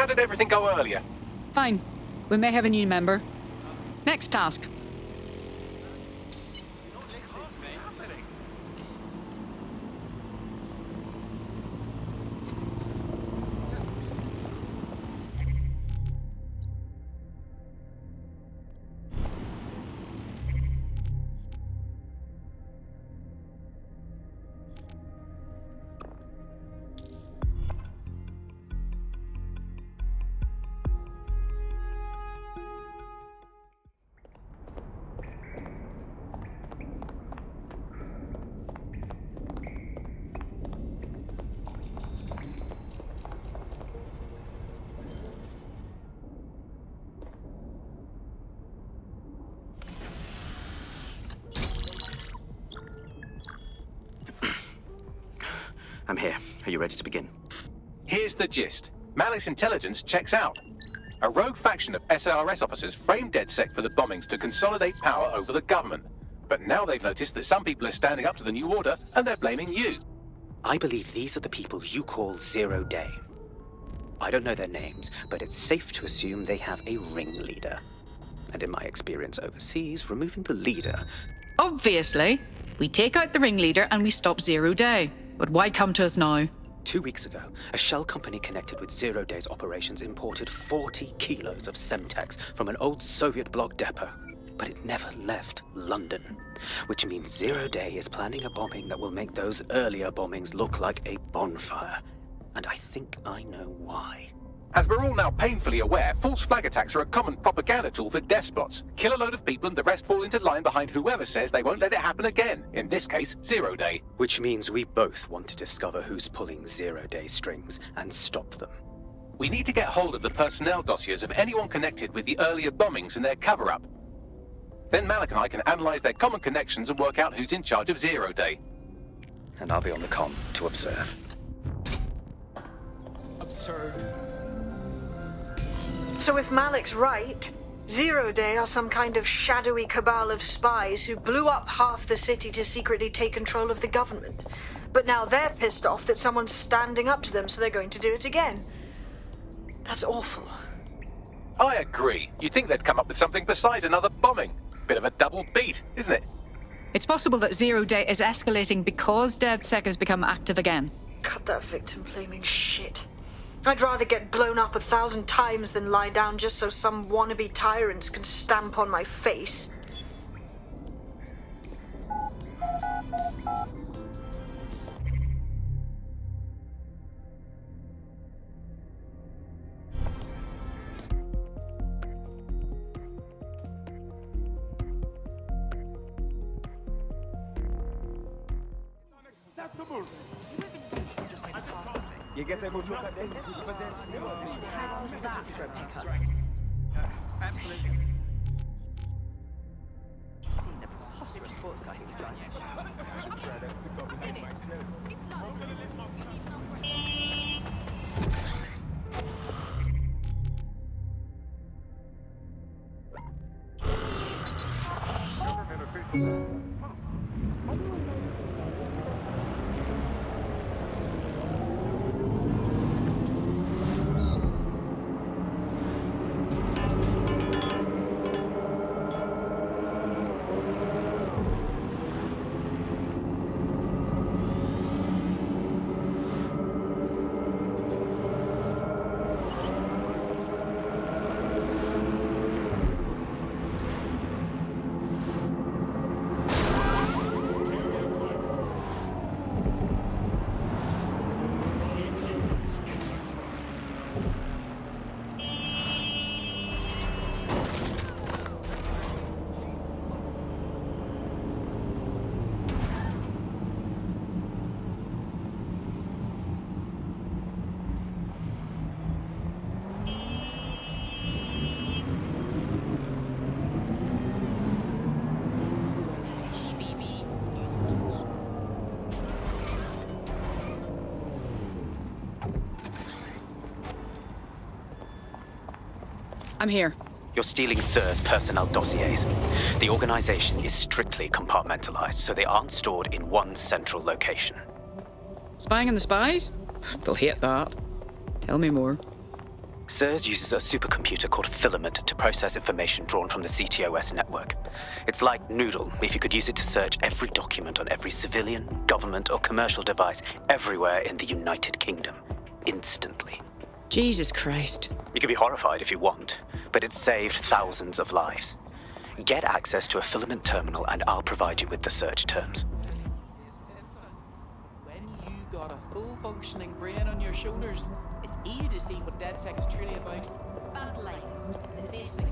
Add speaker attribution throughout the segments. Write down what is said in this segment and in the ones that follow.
Speaker 1: How did everything go earlier?
Speaker 2: Fine. We may have a new member. Next task.
Speaker 3: I'm here. Are you ready to begin?
Speaker 1: Here's the gist. Malik's intelligence checks out. A rogue faction of SARS officers framed DedSec for the bombings to consolidate power over the government. But now they've noticed that some people are standing up to the new order, and they're blaming you.
Speaker 3: I believe these are the people you call Zero Day. I don't know their names, but it's safe to assume they have a ringleader. And in my experience overseas, removing the leader...
Speaker 2: Obviously. We take out the ringleader and we stop Zero Day. But why come to us now?
Speaker 3: 2 weeks ago, a shell company connected with Zero Day's operations imported 40 kilos of Semtex from an old Soviet bloc depot. But it never left London. Which means Zero Day is planning a bombing that will make those earlier bombings look like a bonfire. And I think I know why.
Speaker 1: As we're all now painfully aware, false flag attacks are a common propaganda tool for despots. Kill a load of people and the rest fall into line behind whoever says they won't let it happen again. In this case, Zero Day.
Speaker 3: Which means we both want to discover who's pulling Zero Day strings and stop them.
Speaker 1: We need to get hold of the personnel dossiers of anyone connected with the earlier bombings and their cover-up. Then Malik and I can analyze their common connections and work out who's in charge of Zero Day.
Speaker 3: And I'll be on the comm to observe.
Speaker 1: Absurd.
Speaker 4: So if Malik's right, Zero Day are some kind of shadowy cabal of spies who blew up half the city to secretly take control of the government. But now they're pissed off that someone's standing up to them, so they're going to do it again. That's awful.
Speaker 1: I agree. You'd think they'd come up with something besides another bombing. Bit of a double beat, isn't it?
Speaker 2: It's possible that Zero Day is escalating because DedSec has become active again.
Speaker 4: Cut that victim-blaming shit. I'd rather get blown up 1,000 times than lie down just so some wannabe tyrants can stamp on my face.
Speaker 5: Unacceptable! You get a good look at them? How's that for pickup?
Speaker 6: Absolutely.
Speaker 5: Seen the preposterous sports car he was driving.
Speaker 2: I'm here.
Speaker 3: You're stealing SIR's personnel dossiers. The organization is strictly compartmentalized, so they aren't stored in one central location.
Speaker 2: Spying on the spies? They'll hate that. Tell me more.
Speaker 3: SIRS uses a supercomputer called Filament to process information drawn from the CTOS network. It's like Noodle if you could use it to search every document on every civilian, government, or commercial device everywhere in the United Kingdom. Instantly.
Speaker 2: Jesus Christ.
Speaker 3: You can be horrified if you want, but it's saved thousands of lives. Get access to a Filament terminal and I'll provide you with the search terms.
Speaker 7: When you got a full functioning brain on your shoulders, it's easy to see what DedSec is truly about.
Speaker 8: Vandalizing the basic.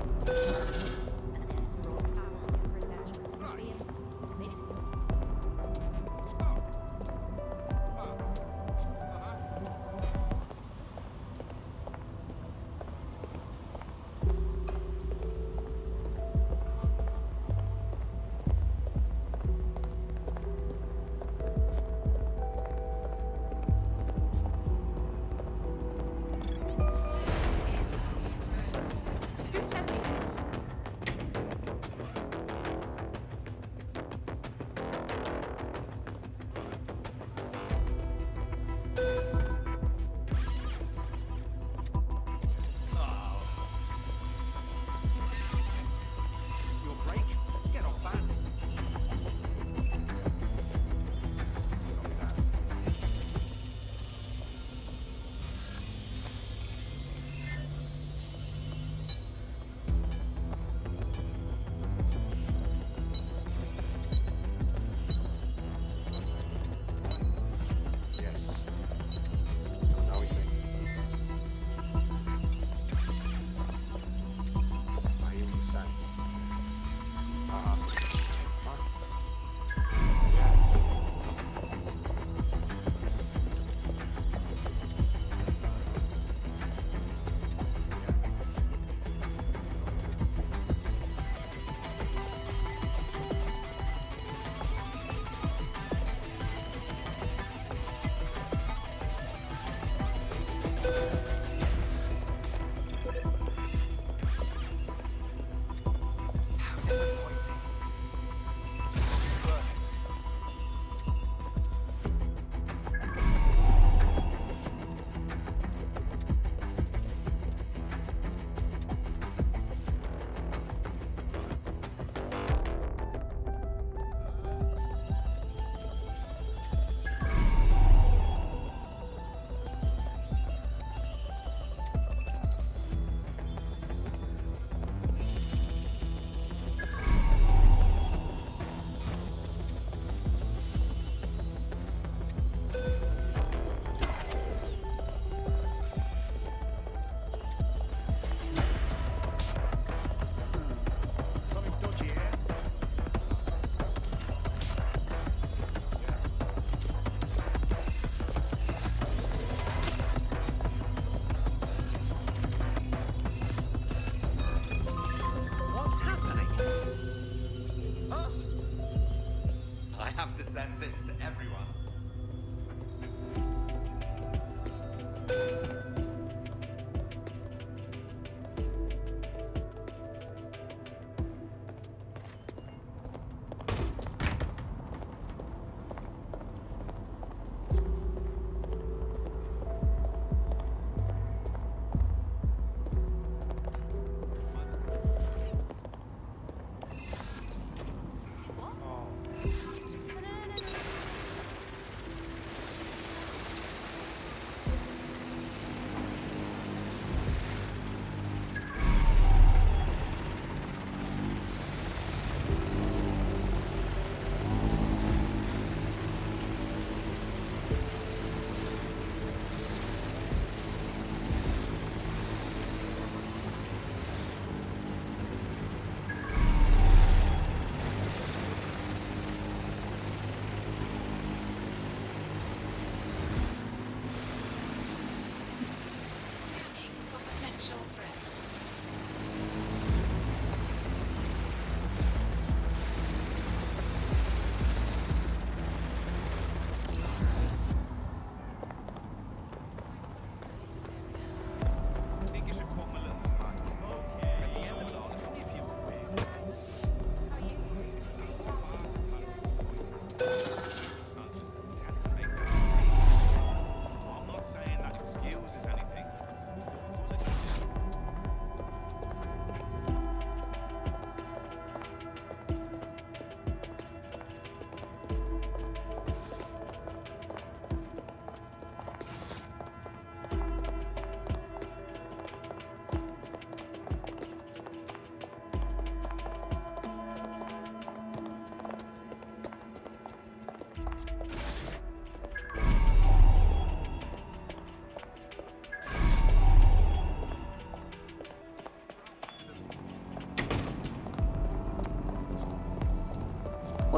Speaker 8: Who sent me this?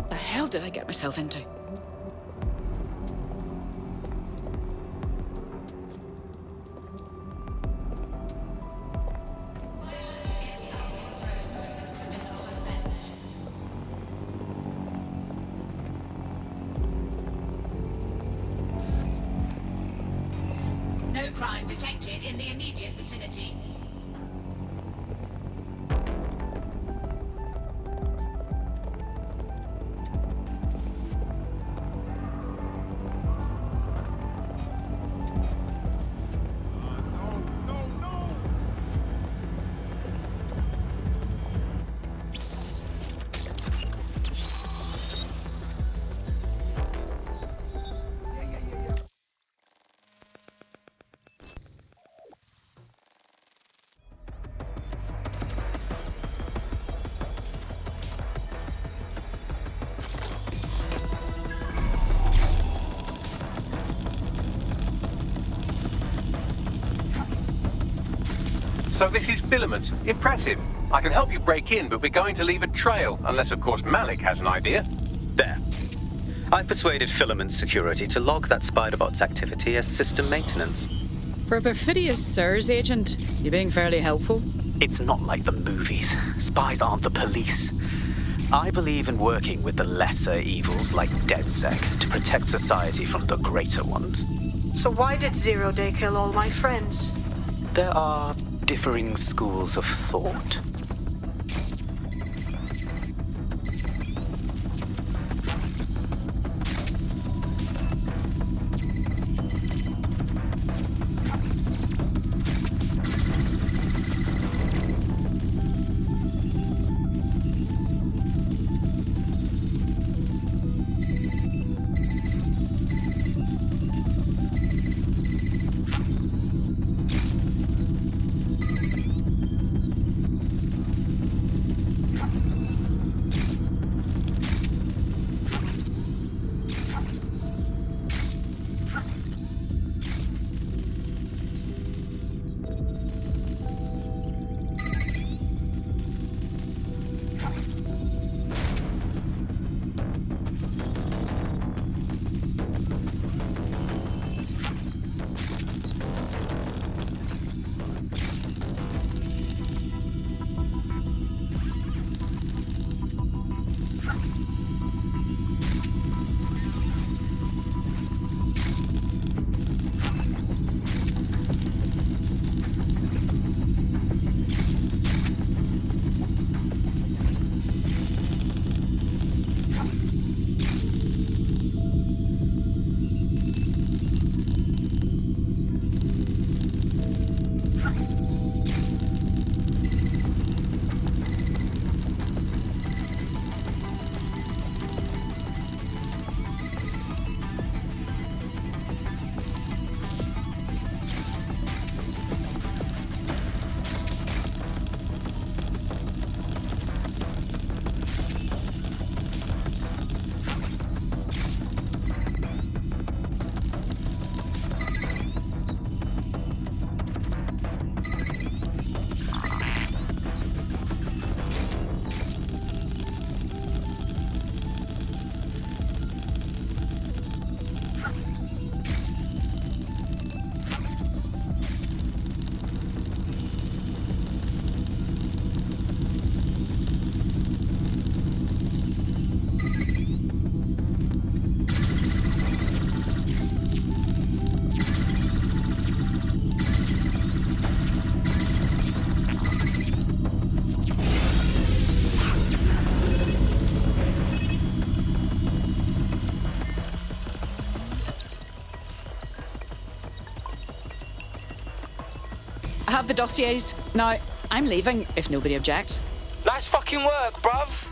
Speaker 2: The hell did I get myself into?
Speaker 8: No crime detected in the immediate vicinity.
Speaker 1: So this is Filament. Impressive. I can help you break in, but we're going to leave a trail, unless of course Malik has an idea.
Speaker 3: There. I've persuaded Filament Security to log that Spiderbot's activity as system maintenance.
Speaker 2: For a perfidious SIRS agent, you're being fairly helpful.
Speaker 3: It's not like the movies. Spies aren't the police. I believe in working with the lesser evils like DedSec to protect society from the greater ones.
Speaker 4: So why did Zero Day kill all my friends?
Speaker 3: There are differing schools of thought.
Speaker 2: I have the dossiers. Now, I'm leaving, if nobody objects.
Speaker 3: Nice fucking work, bruv.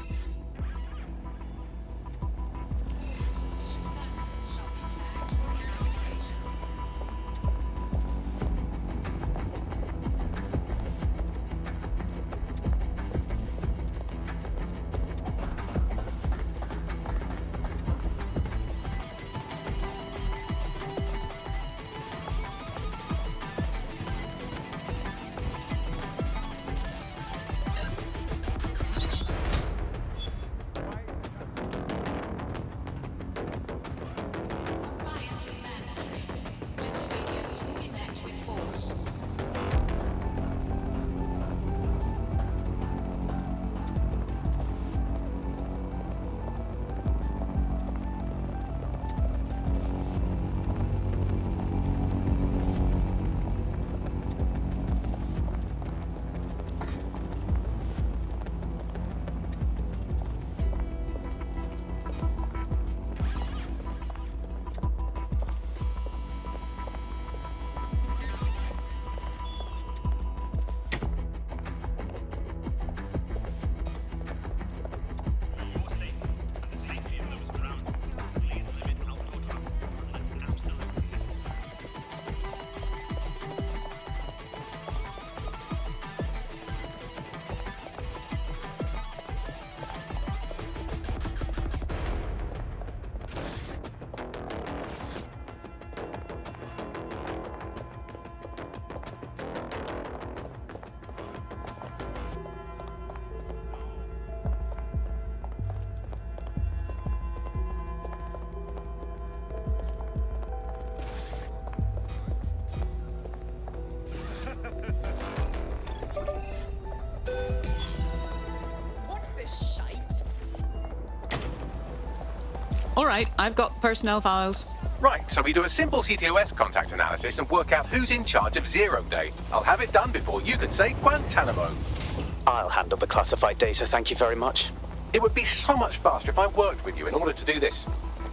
Speaker 2: All right, I've got personnel files.
Speaker 1: Right, so we do a simple CTOS contact analysis and work out who's in charge of 0 Day. I'll have it done before you can say Guantanamo.
Speaker 3: I'll handle the classified data, thank you very much.
Speaker 1: It would be so much faster if I worked with you in order to do this.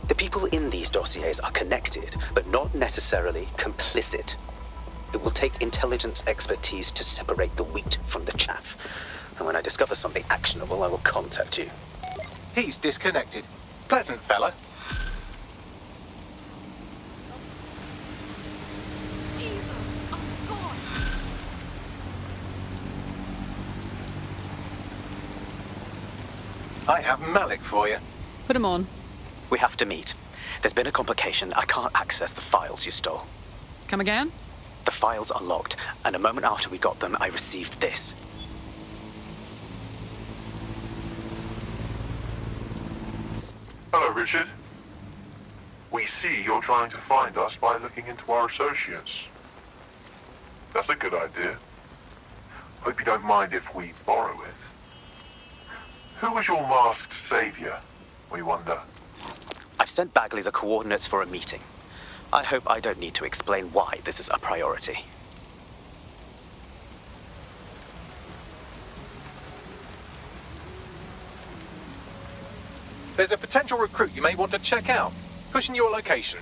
Speaker 3: The people in these dossiers are connected, but not necessarily complicit. It will take intelligence expertise to separate the wheat from the chaff. And when I discover something actionable, I will contact you.
Speaker 1: He's disconnected. Pleasant fella. I have Malik for you.
Speaker 2: Put him on.
Speaker 3: We have to meet. There's been a complication. I can't access the files you stole.
Speaker 2: Come again?
Speaker 3: The files are locked, and a moment after we got them, I received this.
Speaker 9: Hello, Richard. We see you're trying to find us by looking into our associates. That's a good idea. Hope you don't mind if we borrow it. Who was your masked savior, we wonder?
Speaker 3: I've sent Bagley the coordinates for a meeting. I hope I don't need to explain why this is a priority.
Speaker 1: There's a potential recruit you may want to check out. Pushing your location.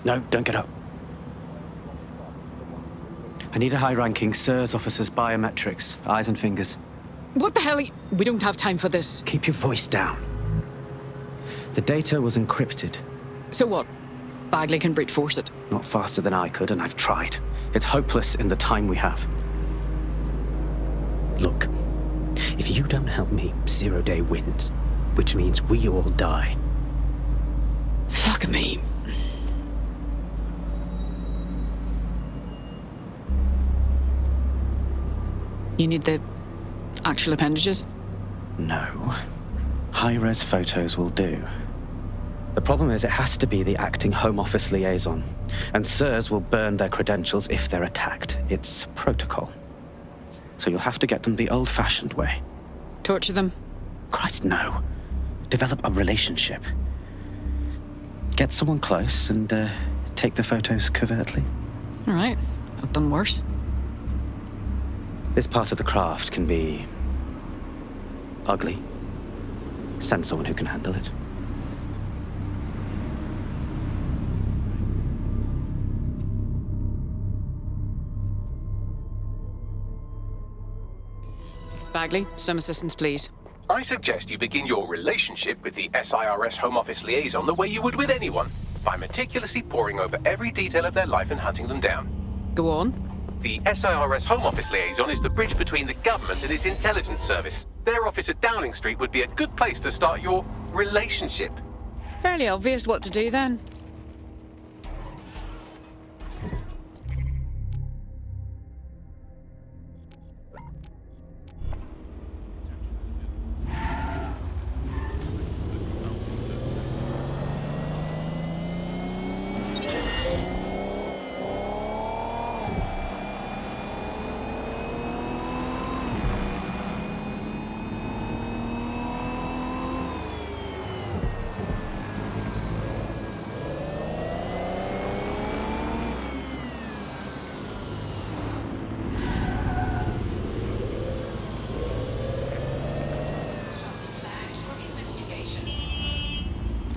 Speaker 3: No, don't get up. I need a high-ranking SIRS officer's biometrics, eyes and fingers.
Speaker 2: What the hell? We don't have time for this.
Speaker 3: Keep your voice down. The data was encrypted.
Speaker 2: So what? Bagley can brute force it.
Speaker 3: Not faster than I could, and I've tried. It's hopeless in the time we have. Look, if you don't help me, 0 Day wins, which means we all die.
Speaker 2: Fuck me. You need the actual appendages?
Speaker 3: No. High-res photos will do. The problem is it has to be the acting Home Office liaison, and SIRS will burn their credentials if they're attacked. It's protocol. So you'll have to get them the old-fashioned way.
Speaker 2: Torture them?
Speaker 3: Christ, no. Develop a relationship. Get someone close and take the photos covertly.
Speaker 2: All right. I've done worse.
Speaker 3: This part of the craft can be ugly. Send someone who can handle it.
Speaker 2: Bagley, some assistance, please.
Speaker 1: I suggest you begin your relationship with the SIRS Home Office liaison the way you would with anyone, by meticulously poring over every detail of their life and hunting them down.
Speaker 2: Go on.
Speaker 1: The SIRS Home Office liaison is the bridge between the government and its intelligence service. Their office at Downing Street would be a good place to start your relationship.
Speaker 2: Fairly obvious what to do then.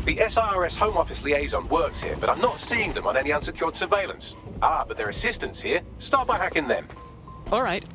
Speaker 1: The SIRS Home Office liaison works here, but I'm not seeing them on any unsecured surveillance. Ah, but their assistants here. Start by hacking them.
Speaker 2: All right.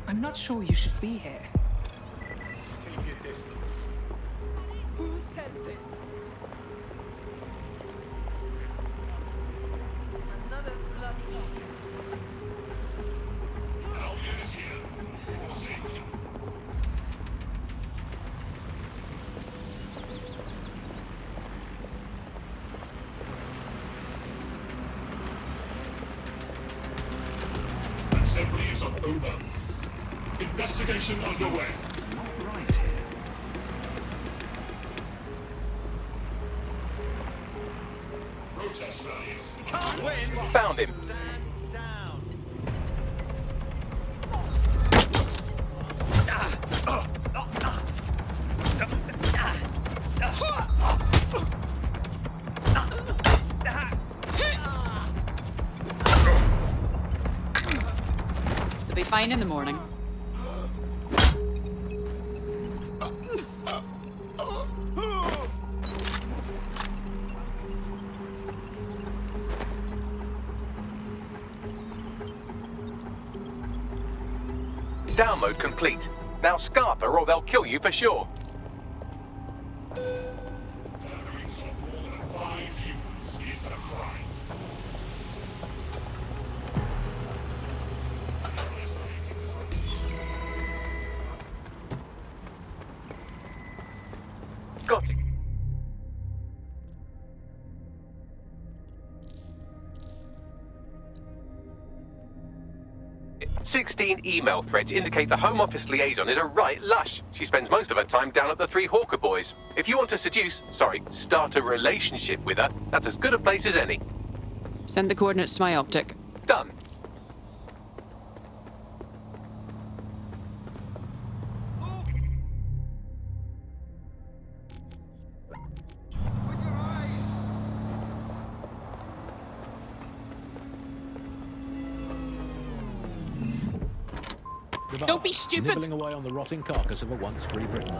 Speaker 7: I'm not sure you should be here.
Speaker 6: Keep your distance.
Speaker 5: Who said this? Another bloody nonsense.
Speaker 6: Alpha's here. For safety. Assembly is over. Investigation underway.
Speaker 5: It's not right here.
Speaker 6: Protest rallies.
Speaker 5: Can't win!
Speaker 1: Found him.
Speaker 5: Stand down.
Speaker 2: They'll be fine in the morning.
Speaker 1: Download complete. Now Scarper or they'll kill you for sure.
Speaker 6: Gatherings of more than 5 humans is a crime.
Speaker 1: Got it. "16 email threads indicate the Home Office liaison is a right lush. She spends most of her time down at the Three Hawker Boys. If you want to start a relationship with her, that's as good a place as any.
Speaker 2: Send the coordinates to my optic.
Speaker 1: Done.
Speaker 5: With your eyes!
Speaker 2: Don't be stupid!
Speaker 10: Nibbling away on the rotting carcass of a once free Britain.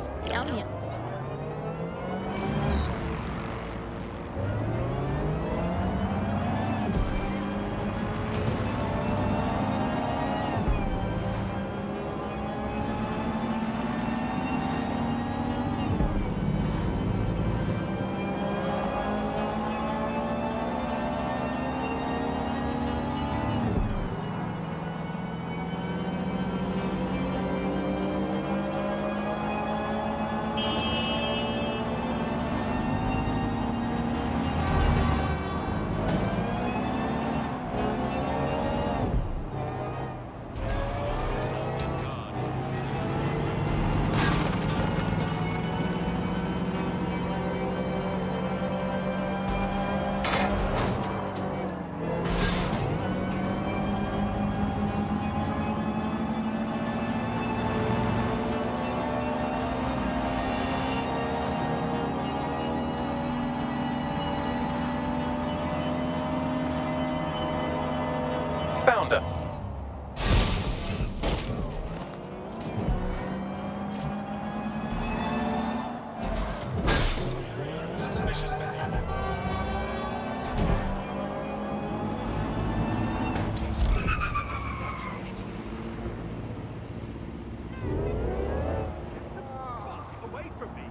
Speaker 1: Commander.
Speaker 6: Suspicious behavior.
Speaker 5: Away from me!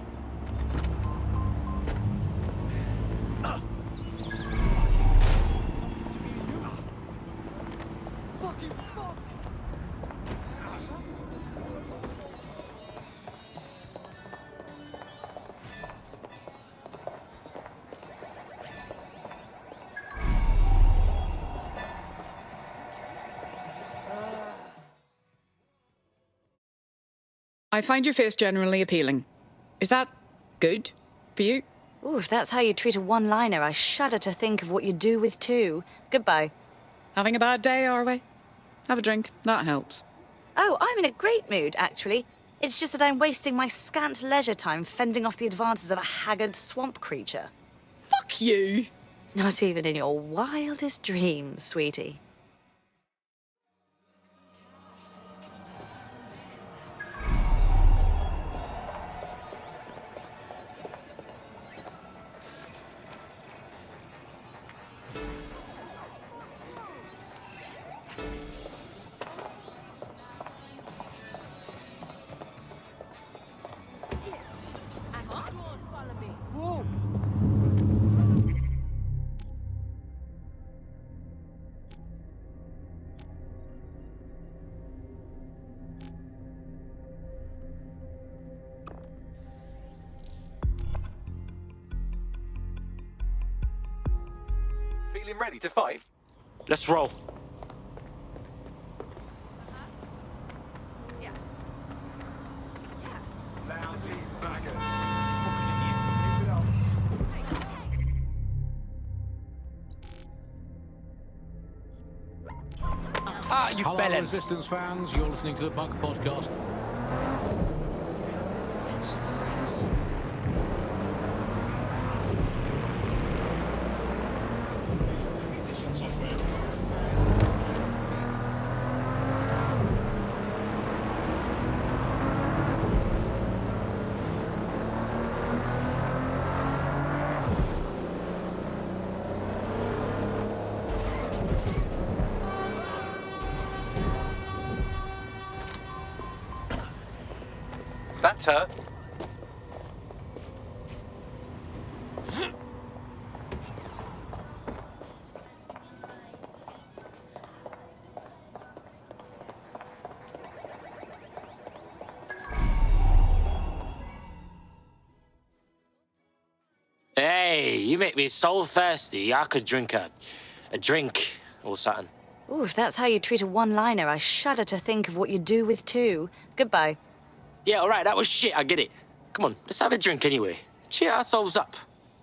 Speaker 5: Fucking fuck!
Speaker 2: I find your face generally appealing. Is that good for you?
Speaker 11: Ooh, if that's how you treat a one-liner, I shudder to think of what you do with two. Goodbye.
Speaker 2: Having a bad day, are we? Have a drink. That helps.
Speaker 11: Oh, I'm in a great mood, actually. It's just that I'm wasting my scant leisure time fending off the advances of a haggard swamp creature.
Speaker 2: Fuck you!
Speaker 11: Not even in your wildest dreams, sweetie.
Speaker 1: Feeling ready to fight?
Speaker 3: Let's roll.
Speaker 6: Lousy maggots.
Speaker 5: Keep it up.
Speaker 3: Ah, you
Speaker 10: Hello,
Speaker 3: bellend.
Speaker 10: Resistance fans. You're listening to the Bunk Podcast.
Speaker 1: That's her.
Speaker 12: Hey, you make me so thirsty, I could drink a drink or something.
Speaker 11: Ooh, if that's how you treat a one-liner, I shudder to think of what you do with two. Goodbye.
Speaker 12: Yeah, all right, that was shit, I get it. Come on, let's have a drink anyway. Cheer ourselves up.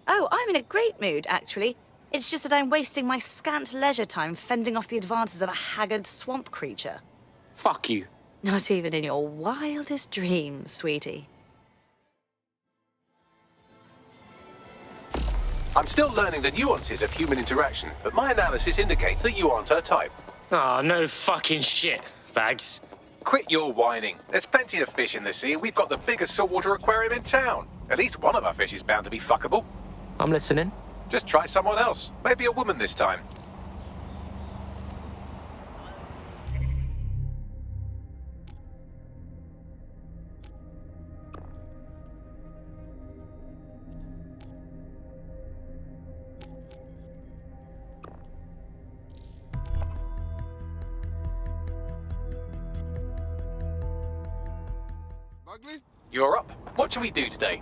Speaker 11: Oh, I'm in a great mood, actually. It's just that I'm wasting my scant leisure time fending off the advances of a haggard swamp creature.
Speaker 12: Fuck you.
Speaker 11: Not even in your wildest dreams, sweetie.
Speaker 1: I'm still learning the nuances of human interaction, but my analysis indicates that you aren't her type.
Speaker 12: Oh, no fucking shit, Bags.
Speaker 1: Quit your whining. There's plenty of fish in the sea, and we've got the biggest saltwater aquarium in town. At least one of our fish is bound to be fuckable.
Speaker 12: I'm listening.
Speaker 1: Just try someone else. Maybe a woman this time.
Speaker 6: Ugly?
Speaker 1: You're up. What shall we do today?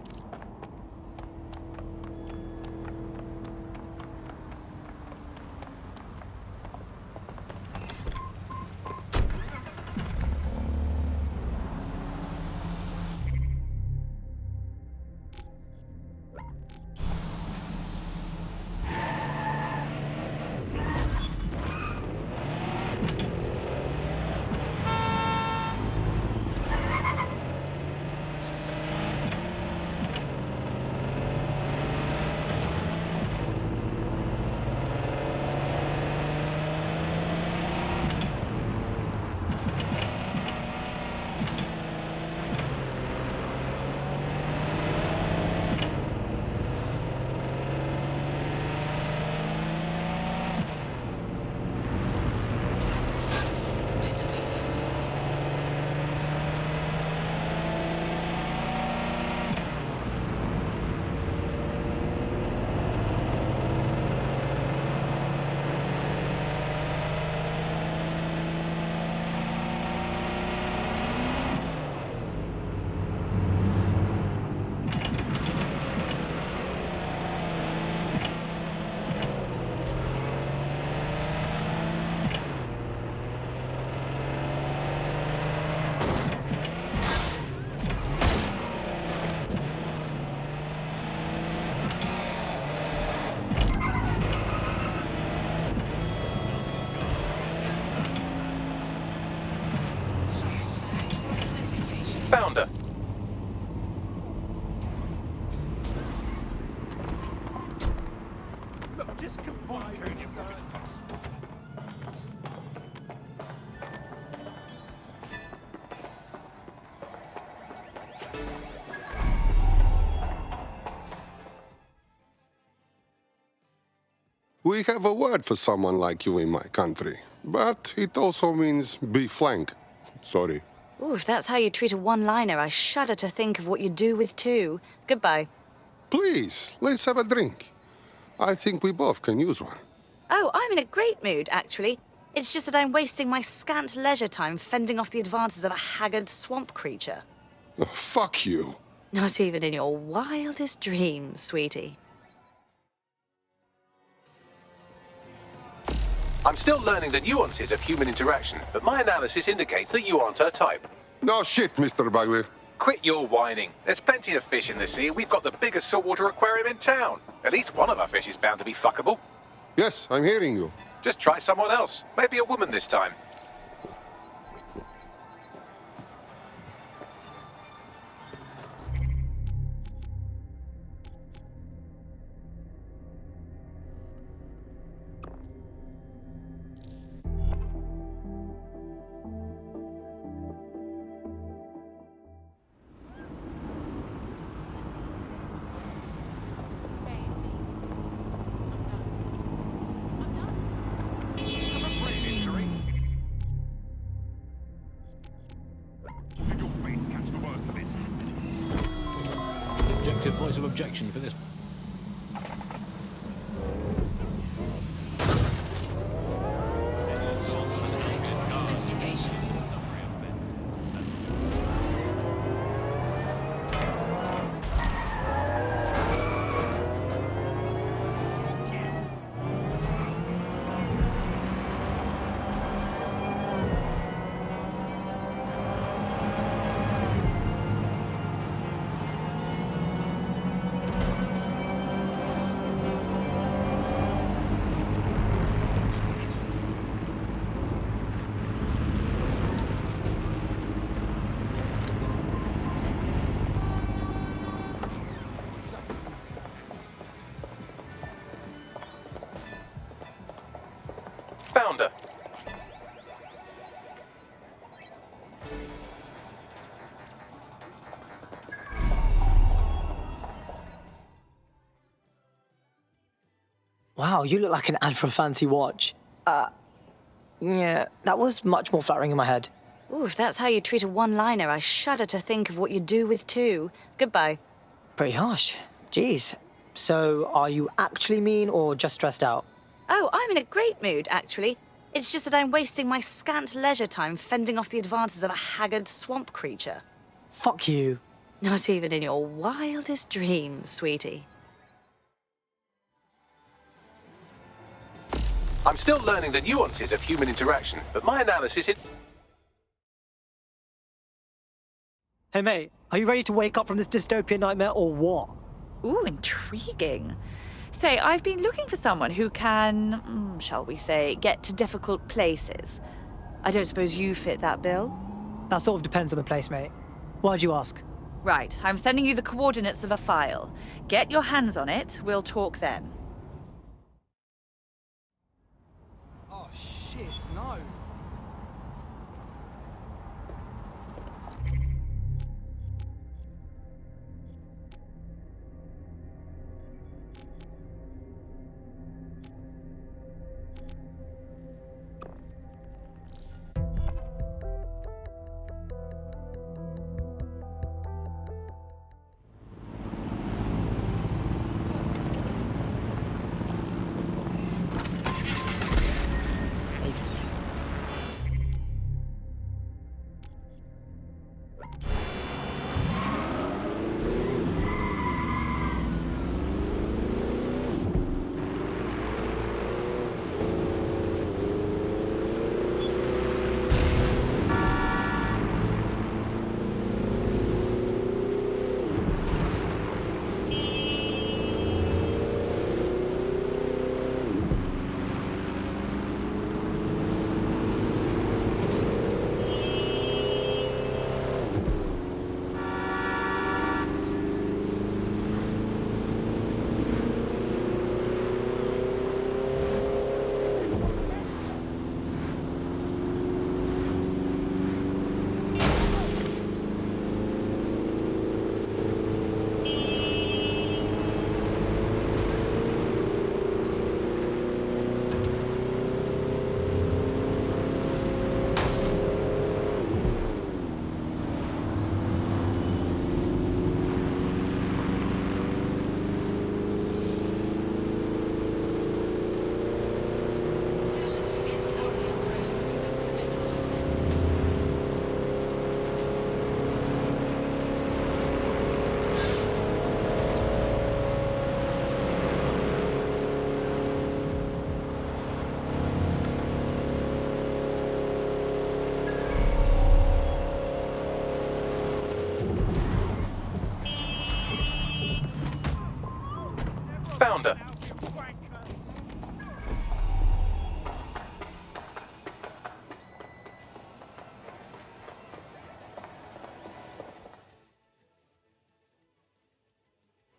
Speaker 1: Found her.
Speaker 5: Look, just combine it.
Speaker 13: We have a word for someone like you in my country, but it also means be flank. Sorry.
Speaker 11: Ooh, if that's how you treat a one-liner, I shudder to think of what you do with two. Goodbye.
Speaker 13: Please, let's have a drink. I think we both can use one.
Speaker 11: Oh, I'm in a great mood, actually. It's just that I'm wasting my scant leisure time fending off the advances of a haggard swamp creature.
Speaker 13: Oh, fuck you.
Speaker 11: Not even in your wildest dreams, sweetie.
Speaker 1: I'm still learning the nuances of human interaction, but my analysis indicates that you aren't her type.
Speaker 13: No shit, Mr. Bagley.
Speaker 1: Quit your whining. There's plenty of fish in the sea, and we've got the biggest saltwater aquarium in town. At least one of our fish is bound to be fuckable.
Speaker 13: Yes, I'm hearing you.
Speaker 1: Just try someone else. Maybe a woman this time.
Speaker 10: Objective voice of objection for this.
Speaker 1: Found her.
Speaker 14: Wow, you look like an ad for a fancy watch. Yeah, that was much more flattering in my head.
Speaker 11: Ooh, if that's how you treat a one-liner, I shudder to think of what you do with two. Goodbye.
Speaker 14: Pretty harsh. Jeez. So, are you actually mean or just stressed out?
Speaker 11: Oh, I'm in a great mood, actually. It's just that I'm wasting my scant leisure time fending off the advances of a haggard swamp creature.
Speaker 14: Fuck you.
Speaker 11: Not even in your wildest dreams, sweetie.
Speaker 1: I'm still learning the nuances of human interaction, but my analysis is...
Speaker 14: Hey mate, are you ready to wake up from this dystopian nightmare or what?
Speaker 2: Ooh, intriguing. Say, I've been looking for someone who can, shall we say, get to difficult places. I don't suppose you fit that bill?
Speaker 14: That sort of depends on the place, mate. Why'd you ask?
Speaker 2: Right, I'm sending you the coordinates of a file. Get your hands on it, we'll talk then.
Speaker 5: Oh shit, no.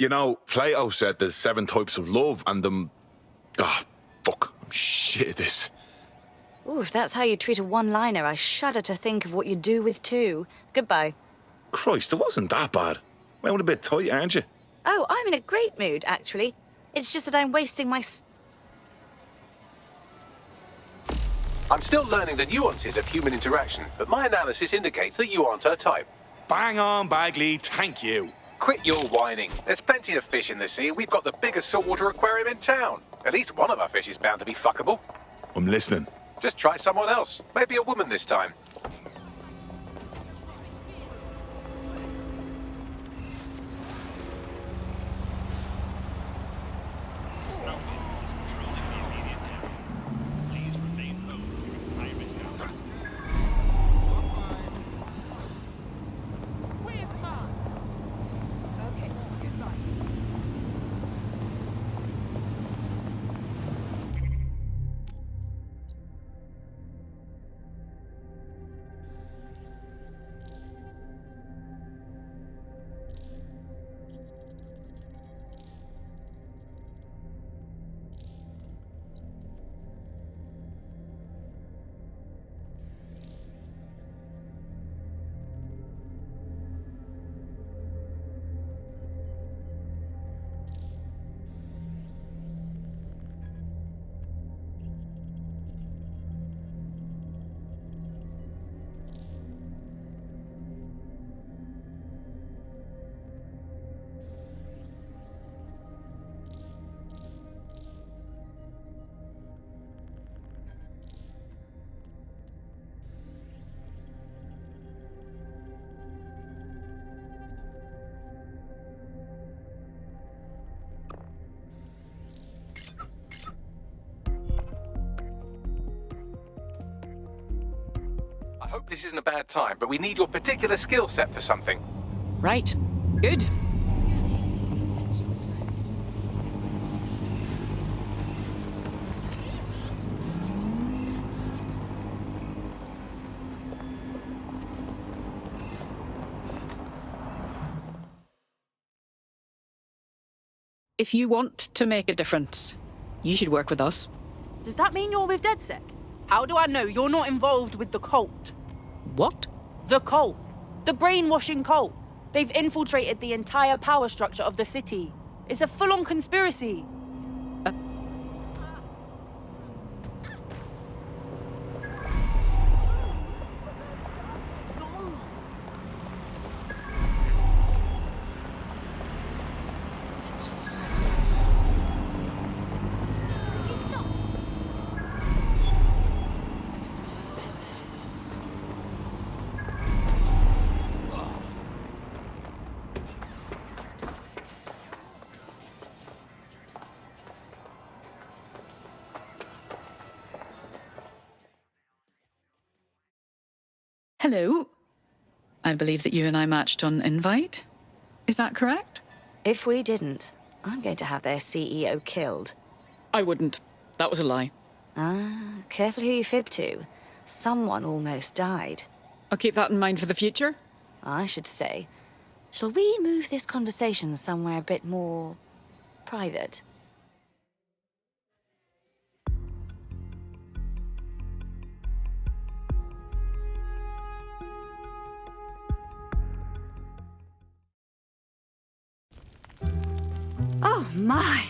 Speaker 15: You know, Plato said there's 7 types of love, and fuck, I'm shit at this.
Speaker 11: Ooh, if that's how you treat a one-liner, I shudder to think of what you do with 2. Goodbye.
Speaker 15: Christ, it wasn't that bad. Went a bit tight, aren't you?
Speaker 11: Oh, I'm in a great mood, actually. It's just that I'm wasting my...
Speaker 1: I'm still learning the nuances of human interaction, but my analysis indicates that you aren't her type.
Speaker 16: Bang on, Bagley, thank you.
Speaker 1: Quit your whining. There's plenty of fish in the sea. We've got the biggest saltwater aquarium in town. At least one of our fish is bound to be fuckable.
Speaker 15: I'm listening.
Speaker 1: Just try someone else. Maybe a woman this time. I hope this isn't a bad time, but we need your particular skill set for something.
Speaker 17: Right. Good. If you want to make a difference, you should work with us.
Speaker 18: Does that mean you're with DedSec? How do I know you're not involved with the cult?
Speaker 17: What?
Speaker 18: The cult. The brainwashing cult. They've infiltrated the entire power structure of the city. It's a full-on conspiracy.
Speaker 17: Hello. I believe that you and I matched on invite. Is that correct?
Speaker 11: If we didn't, I'm going to have their CEO killed.
Speaker 17: I wouldn't. That was a lie.
Speaker 11: Ah, careful who you fib to. Someone almost died.
Speaker 17: I'll keep that in mind for the future.
Speaker 11: I should say. Shall we move this conversation somewhere a bit more private?
Speaker 2: Oh, my.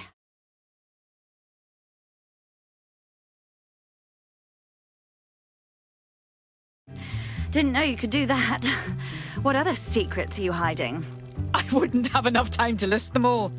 Speaker 2: Didn't know you could do that. What other secrets are you hiding?
Speaker 17: I wouldn't have enough time to list them all.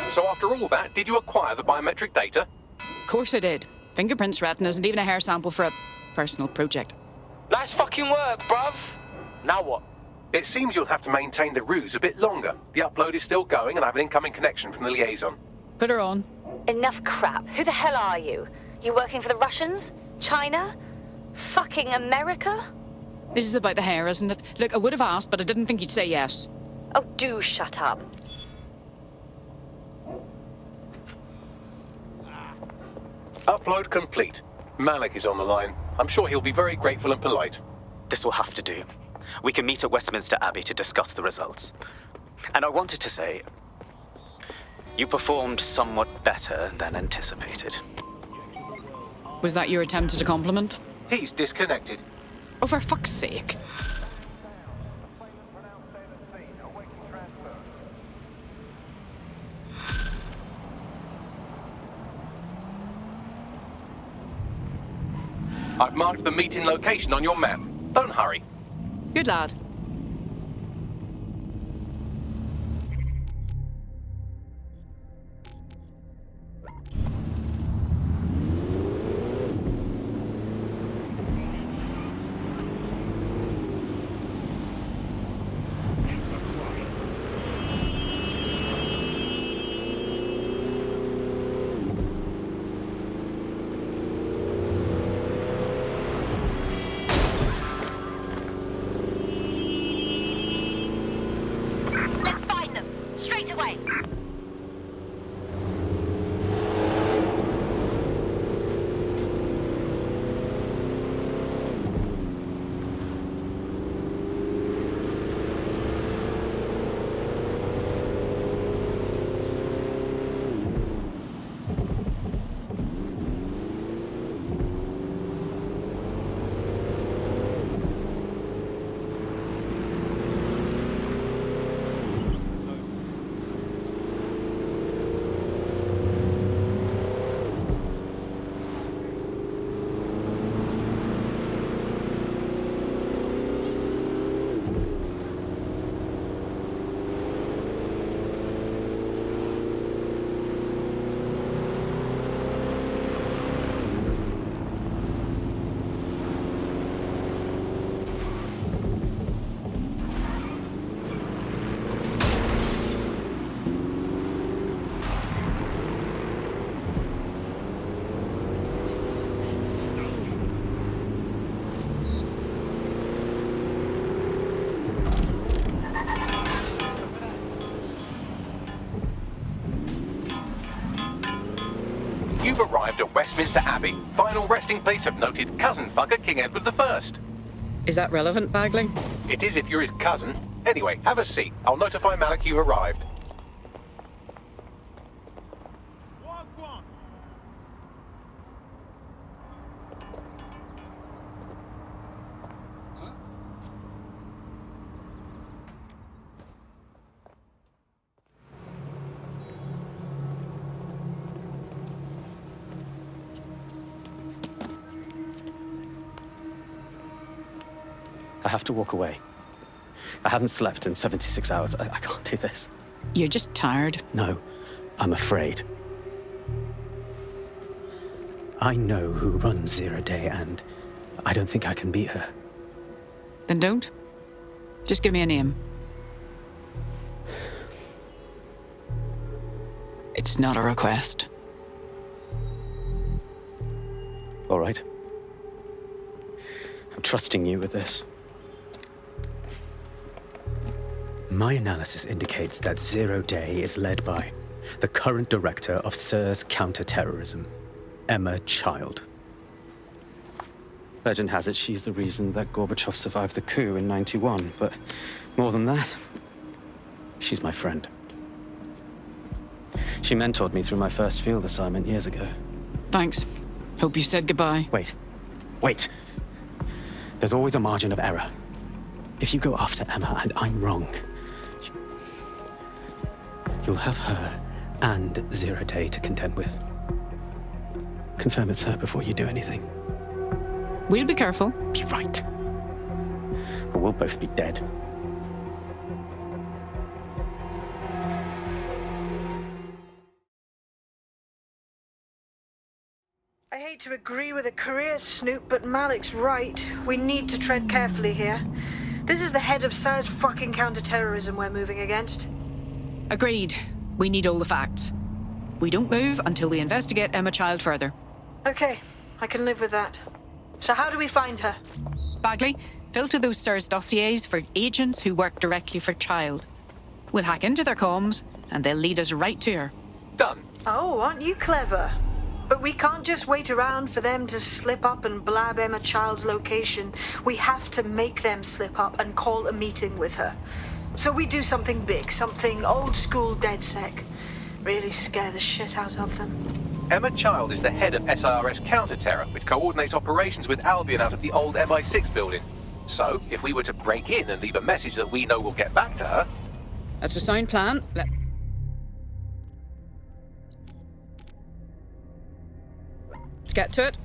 Speaker 1: So after all that, did you acquire the biometric data?
Speaker 17: Of course I did. Fingerprints retina isn't even a hair sample for a personal project.
Speaker 12: Nice fucking work, bruv. Now what?
Speaker 1: It seems you'll have to maintain the ruse a bit longer. The upload is still going and I have an incoming connection from the liaison.
Speaker 17: Put her on.
Speaker 11: Enough crap. Who the hell are you? You working for the Russians? China? Fucking America?
Speaker 17: This is about the hair, isn't it? Look, I would have asked, but I didn't think you'd say yes.
Speaker 2: Oh, do shut up.
Speaker 1: Upload complete. Malik is on the line. I'm sure he'll be very grateful and polite.
Speaker 3: This will have to do. We can meet at Westminster Abbey to discuss the results. And I wanted to say, you performed somewhat better than anticipated.
Speaker 17: Was that your attempt at a compliment?
Speaker 1: He's disconnected.
Speaker 17: Oh, for fuck's sake.
Speaker 1: I've marked the meeting location on your map. Don't hurry.
Speaker 17: Good lad.
Speaker 8: Let's find them. Straight away.
Speaker 1: You've arrived at Westminster Abbey, final resting place of noted cousin fucker King Edward I.
Speaker 17: Is that relevant, Bagley?
Speaker 1: It is if you're his cousin. Anyway, have a seat. I'll notify Malik you've arrived.
Speaker 3: I have to walk away. I haven't slept in 76 hours. I can't do this.
Speaker 17: You're just tired.
Speaker 3: No, I'm afraid. I know who runs Zero Day, and I don't think I can beat her.
Speaker 17: Then don't. Just give me a name. It's not a request.
Speaker 3: All right. I'm trusting you with this. My analysis indicates that Zero Day is led by the current director of SIRS counter-terrorism, Emma Child. Legend has it she's the reason that Gorbachev survived the coup in '91, but more than that, she's my friend. She mentored me through my first field assignment years ago.
Speaker 17: Thanks. Hope you said goodbye.
Speaker 3: Wait. There's always a margin of error. If you go after Emma and I'm wrong, you'll have her and Zero Day to contend with. Confirm it's her before you do anything.
Speaker 17: We'll be careful.
Speaker 3: Be right. Or we'll both be dead.
Speaker 4: I hate to agree with a career snoop, but Malik's right. We need to tread carefully here. This is the head of SIRS fucking counter-terrorism we're moving against.
Speaker 17: Agreed. We need all the facts. We don't move until we investigate Emma Child further.
Speaker 4: Okay, I can live with that. So how do we find her?
Speaker 17: Bagley, filter those SIRS dossiers for agents who work directly for Child. We'll hack into their comms, and they'll lead us right to her.
Speaker 1: Done.
Speaker 4: Oh, aren't you clever? But we can't just wait around for them to slip up and blab Emma Child's location. We have to make them slip up and call a meeting with her. So we do something big, something old school DedSec. Really scare the shit out of them.
Speaker 1: Emma Child is the head of SIRS Counter-Terror, which coordinates operations with Albion out of the old MI6 building. So, if we were to break in and leave a message that we know will get back to her...
Speaker 17: That's a sound plan. Let's get to it.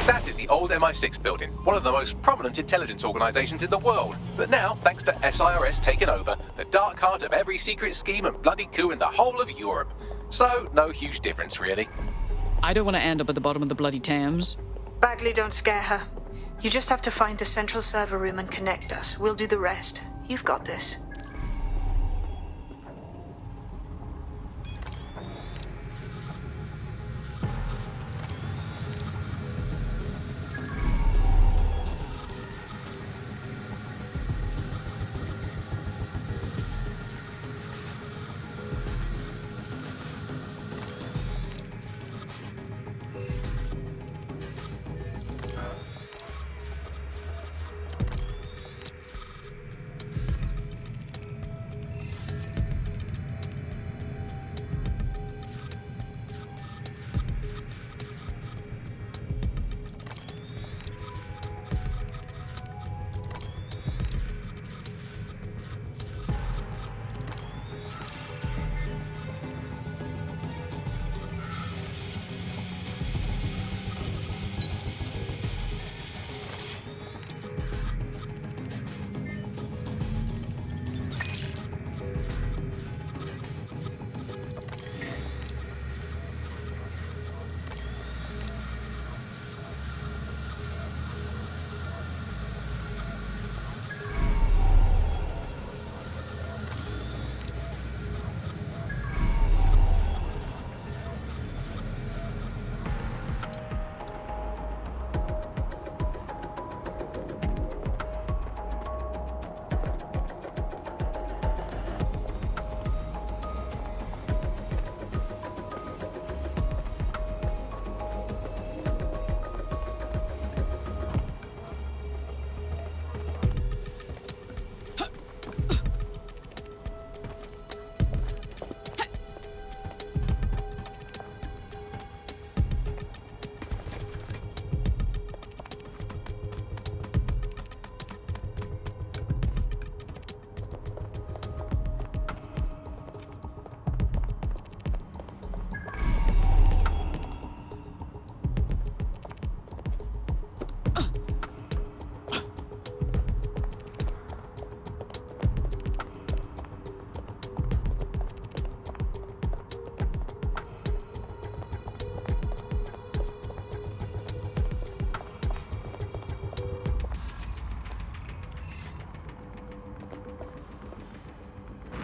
Speaker 1: That is the old MI6 building, one of the most prominent intelligence organizations in the world. But now, thanks to SIRS taking over, the dark heart of every secret scheme and bloody coup in the whole of Europe. So, no huge difference, really.
Speaker 17: I don't want to end up at the bottom of the bloody Thames.
Speaker 4: Bagley, don't scare her. You just have to find the central server room and connect us. We'll do the rest. You've got this.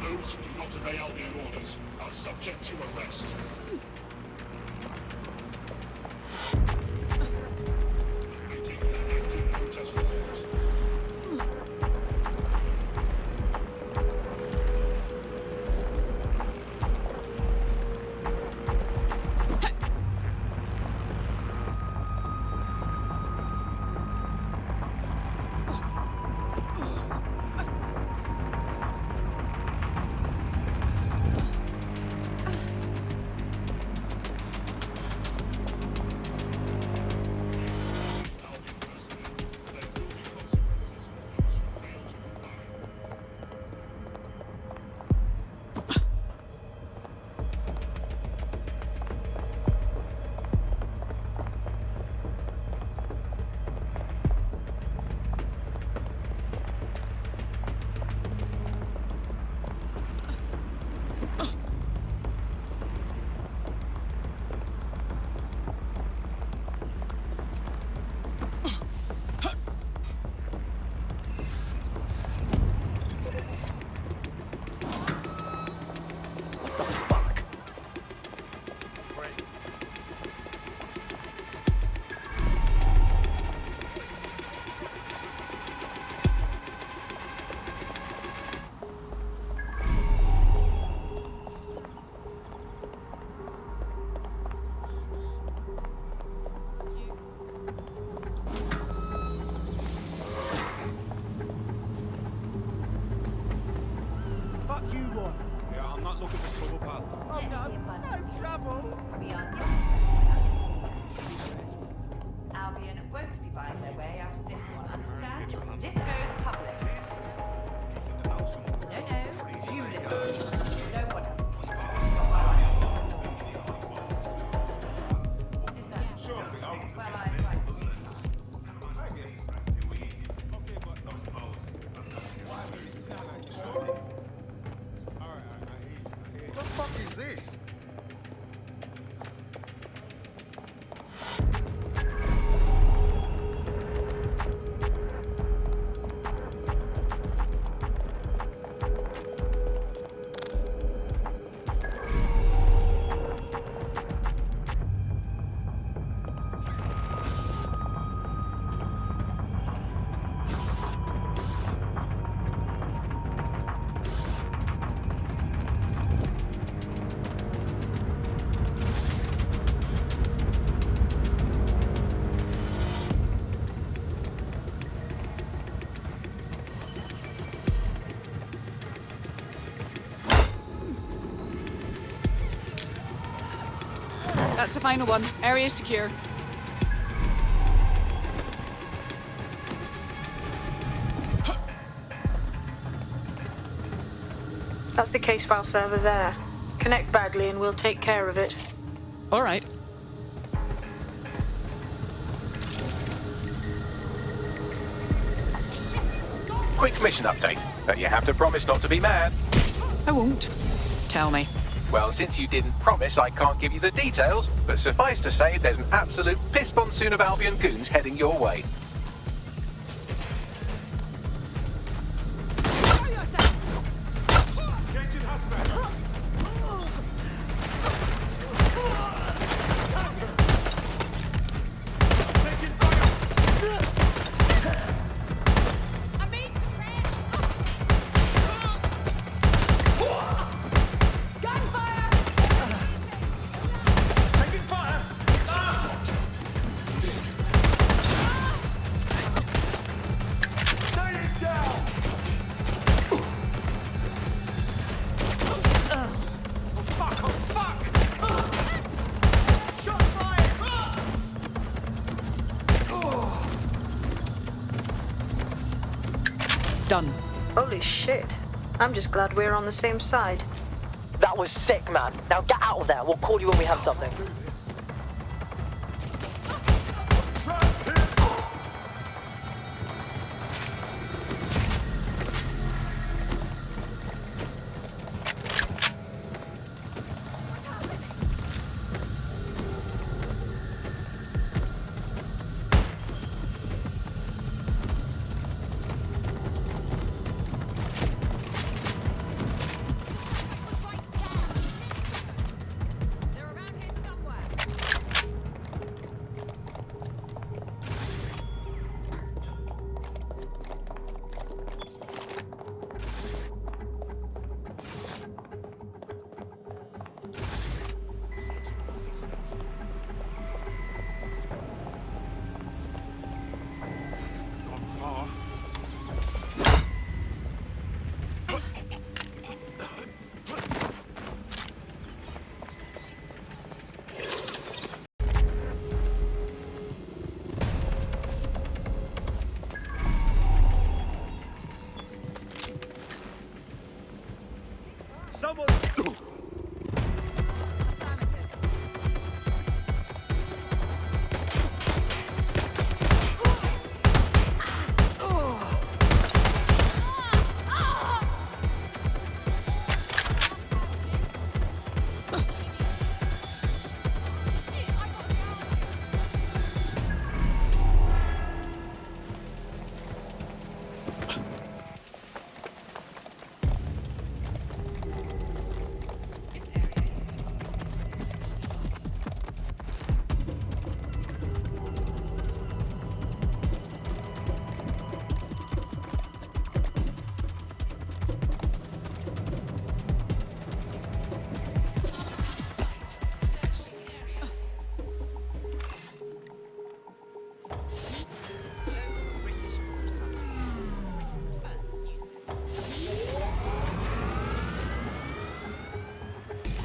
Speaker 6: Those who do not obey Albion orders are subject to arrest. Waiting for active protest orders.
Speaker 2: Understand? This goes public. No, you listen. No one has
Speaker 13: What the fuck is this?
Speaker 17: That's the final one. Area secure.
Speaker 4: That's the case file server there. Connect Bagley and we'll take care of it.
Speaker 17: All right.
Speaker 1: Quick mission update, but you have to promise not to be mad.
Speaker 17: I won't. Tell me.
Speaker 1: Well, since you didn't promise, I can't give you the details, but suffice to say there's an absolute piss monsoon of Albion goons heading your way.
Speaker 17: Done.
Speaker 4: Holy shit. I'm just glad we're on the same side.
Speaker 14: That was sick, man. Now get out of there. We'll call you when we have something.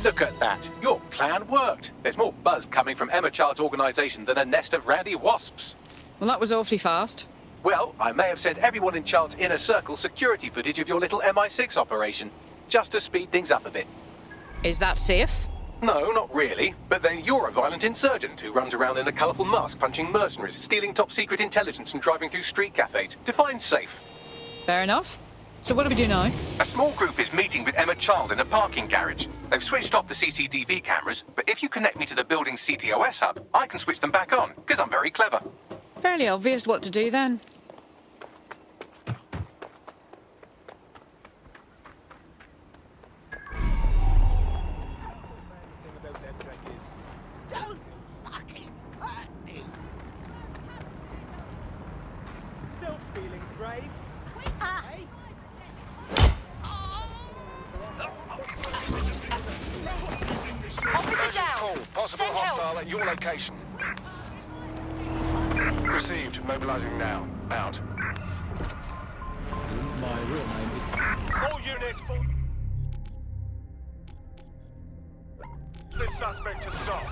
Speaker 1: Look at that. Your plan worked. There's more buzz coming from Emma Child's organization than a nest of rowdy wasps.
Speaker 17: Well, that was awfully fast.
Speaker 1: Well, I may have sent everyone in Child's inner circle security footage of your little MI6 operation, just to speed things up a bit.
Speaker 17: Is that safe?
Speaker 1: No, not really. But then you're a violent insurgent who runs around in a colourful mask, punching mercenaries, stealing top-secret intelligence and driving through street cafes. Define safe.
Speaker 17: Fair enough. So what do we do now?
Speaker 1: A small group is meeting with Emma Child in a parking garage. They've switched off the CCTV cameras, but if you connect me to the building's CTOS hub, I can switch them back on, because I'm very clever.
Speaker 17: Fairly obvious what to do then.
Speaker 5: Don't fucking hurt me! Still feeling brave?
Speaker 19: Officer down!
Speaker 20: Possible
Speaker 19: Send help!
Speaker 20: hostile at your location. Received. Mobilizing now. Out.
Speaker 10: My real name is...
Speaker 20: All units for... This suspect to stop.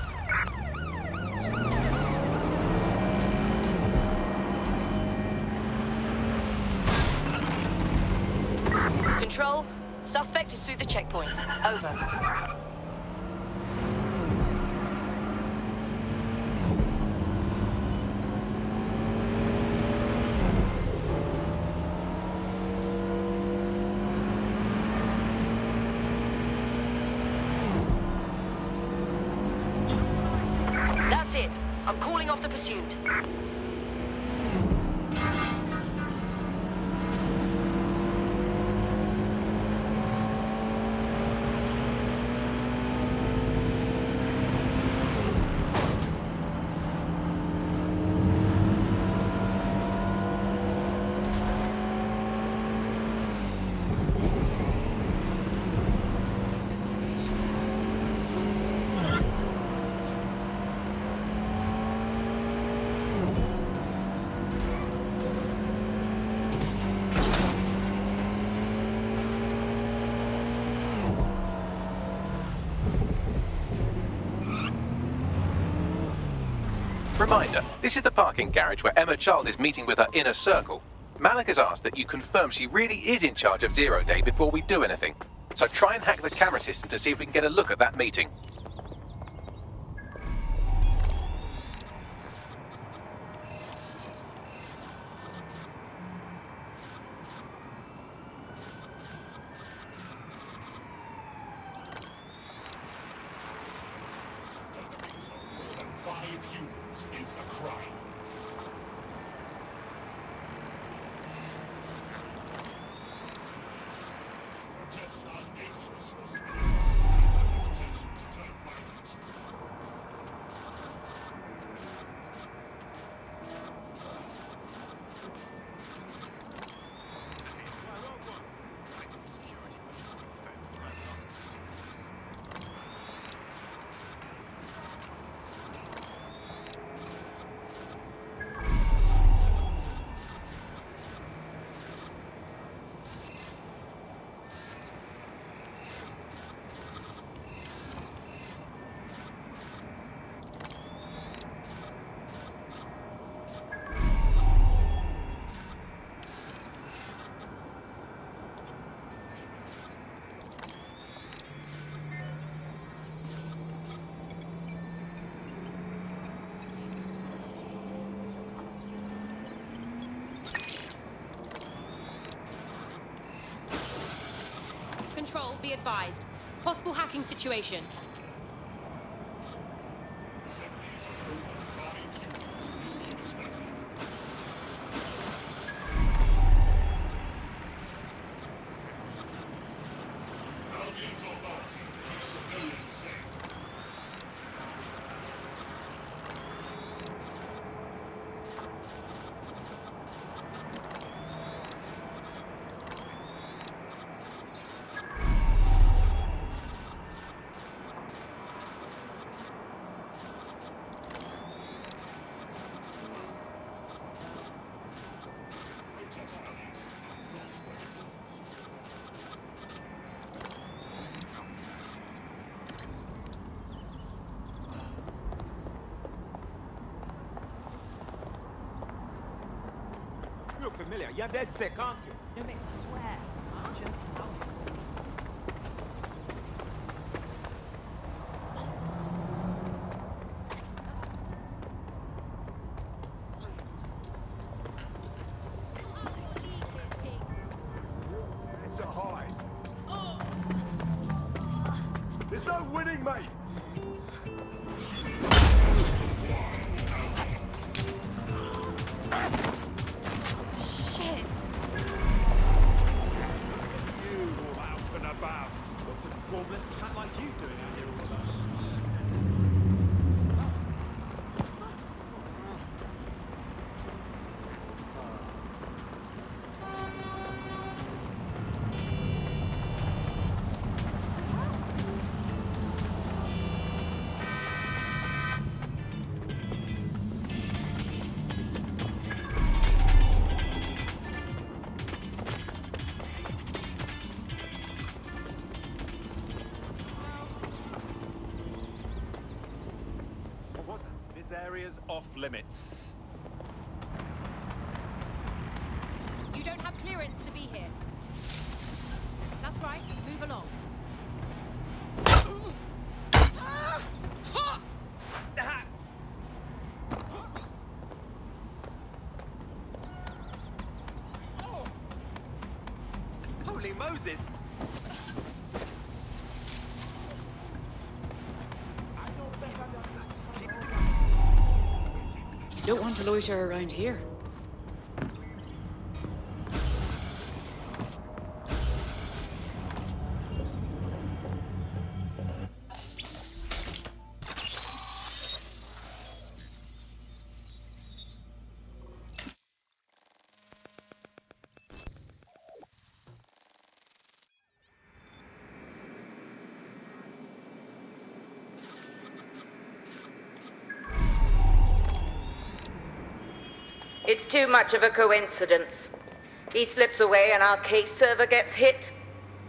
Speaker 19: Control, suspect is through the checkpoint. Over. That's it. I'm calling off the pursuit.
Speaker 1: Reminder, this is the parking garage where Emma Child is meeting with her inner circle. Malik has asked that you confirm she really is in charge of Zero Day before we do anything. So try and hack the camera system to see if we can get a look at that meeting.
Speaker 6: Is a crime. Protests are dangerous. Attention to turn violent.
Speaker 19: Control, be advised. Possible hacking situation.
Speaker 5: familiar. You're dead sick, aren't you?
Speaker 18: You make me swear. I'm just telling you.
Speaker 20: It's a hide. There's no winning, mate.
Speaker 18: Shit.
Speaker 5: You all out and about. What's a formless chat like you doing out here all alone?
Speaker 20: This area's off limits.
Speaker 8: You don't have clearance to be here.
Speaker 18: That's right. Move along.
Speaker 20: Holy Moses!
Speaker 17: Don't want to loiter around here.
Speaker 21: It's too much of a coincidence. He slips away and our case server gets hit.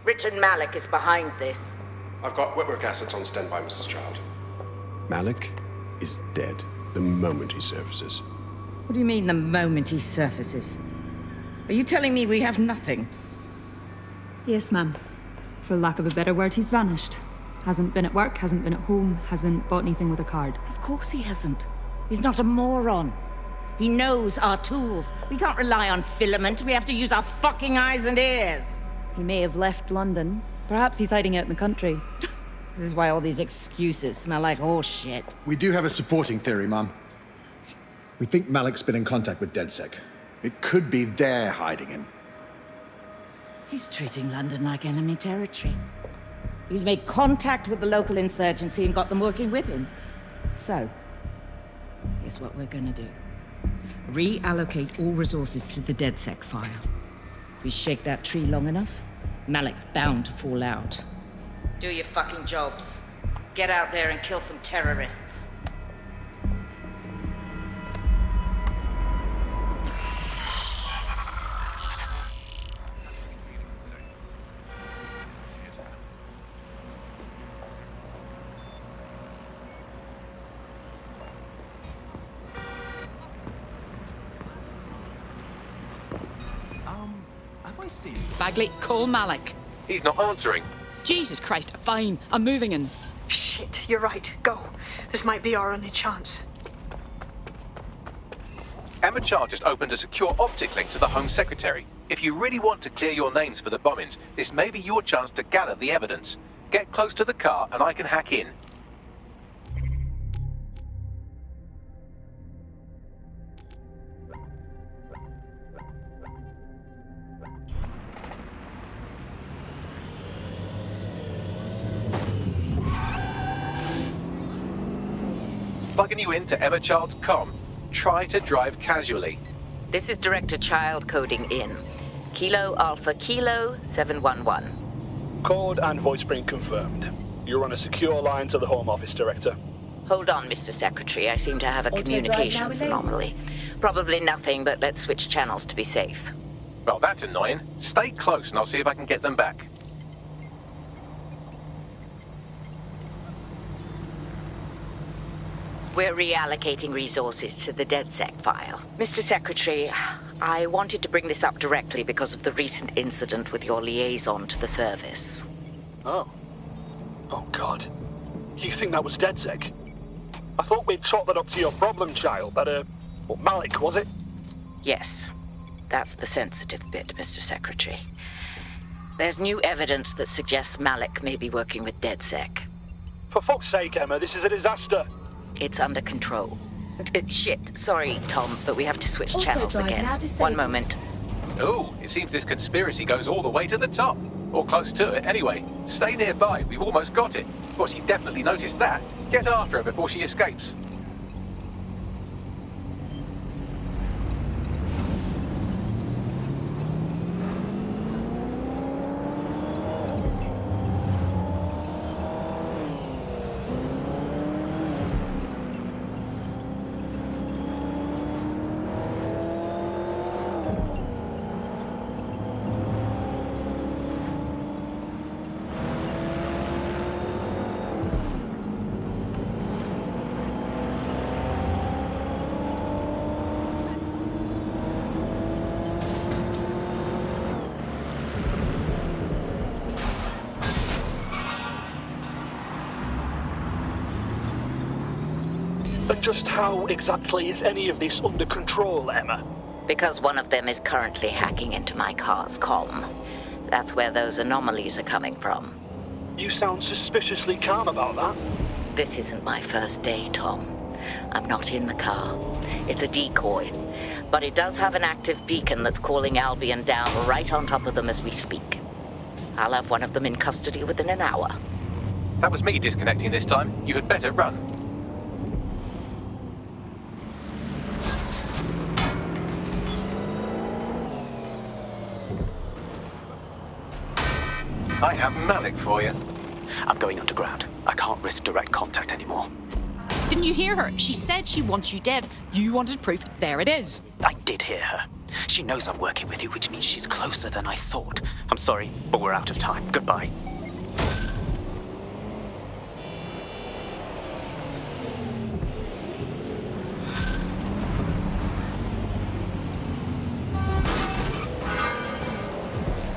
Speaker 21: Richard Malik is behind this.
Speaker 22: I've got Whitworth assets on standby, Mrs. Child.
Speaker 23: Malik is dead the moment he surfaces.
Speaker 24: What do you mean, the moment he surfaces? Are you telling me we have nothing?
Speaker 25: Yes, ma'am. For lack of a better word, he's vanished. Hasn't been at work, hasn't been at home, hasn't bought anything with a card.
Speaker 24: Of course he hasn't. He's not a moron. He knows our tools. We can't rely on filament. We have to use our fucking eyes and ears.
Speaker 25: He may have left London. Perhaps he's hiding out in the country.
Speaker 24: This is why all these excuses smell like horse shit.
Speaker 26: We do have a supporting theory, Mum. We think Malik's been in contact with DedSec. It could be they're hiding him.
Speaker 24: He's treating London like enemy territory. He's made contact with the local insurgency and got them working with him. So, here's what we're gonna do. Reallocate all resources to the DedSec file. If we shake that tree long enough, Malik's bound to fall out. Do your fucking jobs. Get out there and kill some terrorists.
Speaker 17: Bagley, call Malik.
Speaker 1: He's not answering.
Speaker 17: Jesus Christ, fine. I'm moving in.
Speaker 4: Shit, you're right. Go. This might be our only chance.
Speaker 1: Emma Child just opened a secure optic link to the Home Secretary. If you really want to clear your names for the bombings, this may be your chance to gather the evidence. Get close to the car and I can hack in. Plugging you into Emma Child's comm. Try to drive casually.
Speaker 21: This is Director Child coding in. Kilo Alpha Kilo 711.
Speaker 27: Code and voice print confirmed. You're on a secure line to the Home Office, Director.
Speaker 21: Hold on, Mr. Secretary. I seem to have a communications anomaly. Probably nothing, but let's switch channels to be safe.
Speaker 1: Well, that's annoying. Stay close and I'll see if I can get them back.
Speaker 21: We're reallocating resources to the DedSec file. Mr. Secretary, I wanted to bring this up directly because of the recent incident with your liaison to the service.
Speaker 27: Oh. Oh, God. You think that was DedSec? I thought we'd chalk that up to your problem child, that, Malik, was it?
Speaker 21: Yes. That's the sensitive bit, Mr. Secretary. There's new evidence that suggests Malik may be working with DedSec.
Speaker 27: For fuck's sake, Emma, this is a disaster.
Speaker 21: It's under control. Shit, sorry, Tom, but we have to switch channels again. One moment.
Speaker 1: Oh, it seems this conspiracy goes all the way to the top. Or close to it, anyway. Stay nearby, we've almost got it. Well, she definitely noticed that. Get after her before she escapes.
Speaker 27: And just how exactly is any of this under control, Emma?
Speaker 21: Because one of them is currently hacking into my car's comm. That's where those anomalies are coming from.
Speaker 27: You sound suspiciously calm about that.
Speaker 21: This isn't my first day, Tom. I'm not in the car. It's a decoy. But it does have an active beacon that's calling Albion down right on top of them as we speak. I'll have one of them in custody within an hour.
Speaker 1: That was me disconnecting this time. You had better run. I have Malik for you.
Speaker 3: I'm going underground. I can't risk direct contact anymore.
Speaker 7: Didn't you hear her? She said she wants you dead. You wanted proof. There it is.
Speaker 3: I did hear her. She knows I'm working with you, which means she's closer than I thought. I'm sorry, but we're out of time. Goodbye.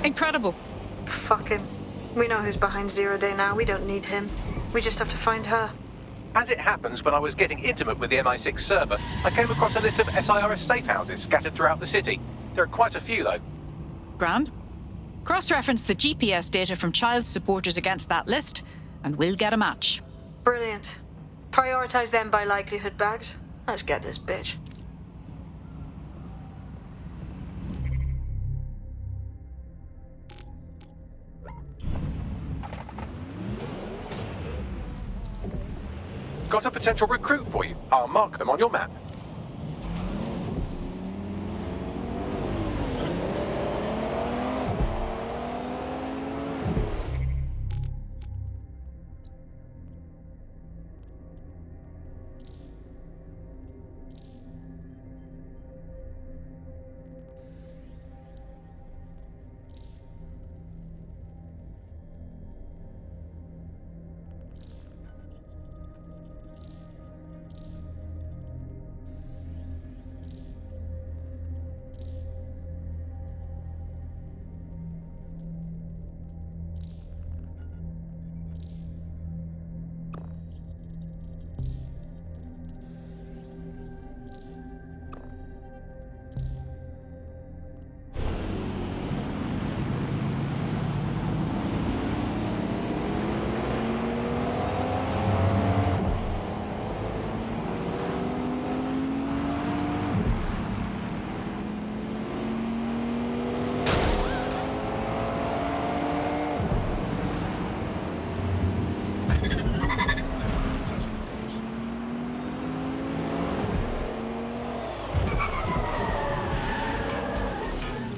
Speaker 7: Incredible.
Speaker 4: Fuck him. We know who's behind Zero Day now. We don't need him. We just have to find her.
Speaker 1: As it happens, when I was getting intimate with the MI6 server, I came across a list of SIRS safe houses scattered throughout the city. There are quite a few, though.
Speaker 7: Grand. Cross-reference the GPS data from child supporters against that list, and we'll get a match.
Speaker 4: Brilliant. Prioritize them by likelihood, Bags. Let's get this bitch.
Speaker 1: Got a potential recruit for you. I'll mark them on your map.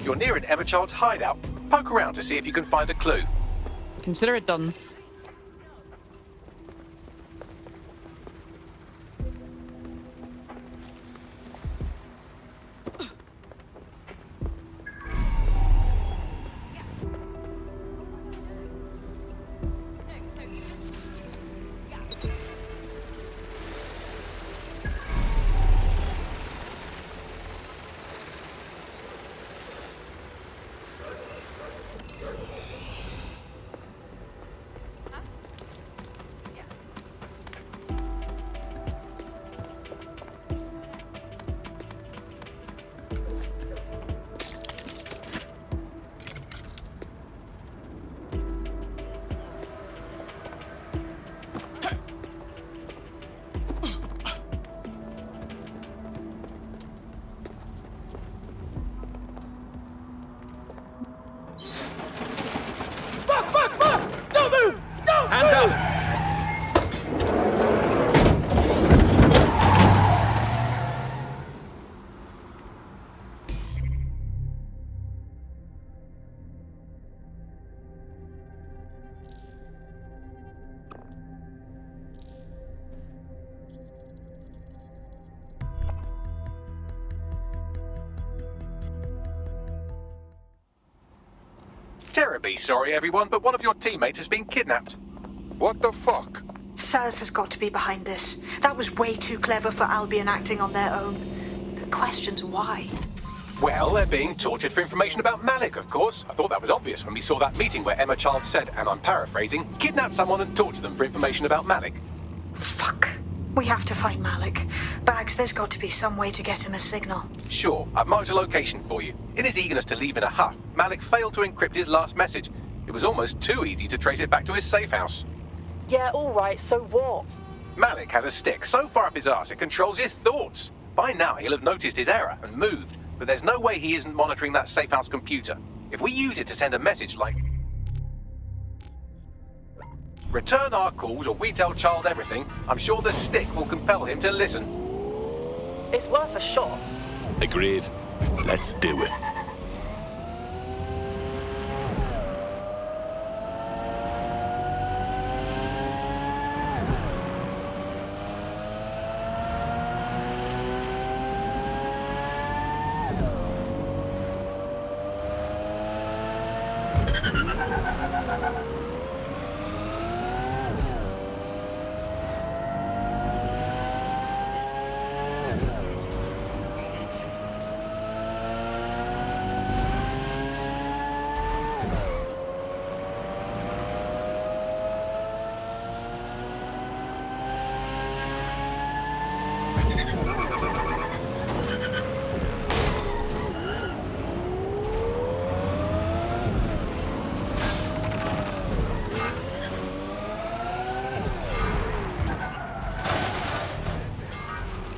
Speaker 1: You're near an Emma Child's hideout. Poke around to see if you can find a clue.
Speaker 7: Consider it done.
Speaker 1: Terribly sorry, everyone, but one of your teammates has been kidnapped.
Speaker 2: What the fuck?
Speaker 4: SIRS has got to be behind this. That was way too clever for Albion acting on their own. The question's why.
Speaker 1: Well, they're being tortured for information about Malik, of course. I thought that was obvious when we saw that meeting where Emma Childs said, and I'm paraphrasing, kidnap someone and torture them for information about Malik.
Speaker 4: Fuck. We have to find Malik. Bags, there's got to be some way to get him a signal.
Speaker 1: Sure, I've marked a location for you. In his eagerness to leave in a huff, Malik failed to encrypt his last message. It was almost too easy to trace it back to his safe house.
Speaker 18: Yeah, alright, so what?
Speaker 1: Malik has a stick so far up his arse it controls his thoughts. By now he'll have noticed his error and moved, but there's no way he isn't monitoring that safe house computer. If we use it to send a message like, return our calls or we tell Child everything, I'm sure the stick will compel him to listen.
Speaker 18: It's worth a shot.
Speaker 9: Agreed. Let's do it.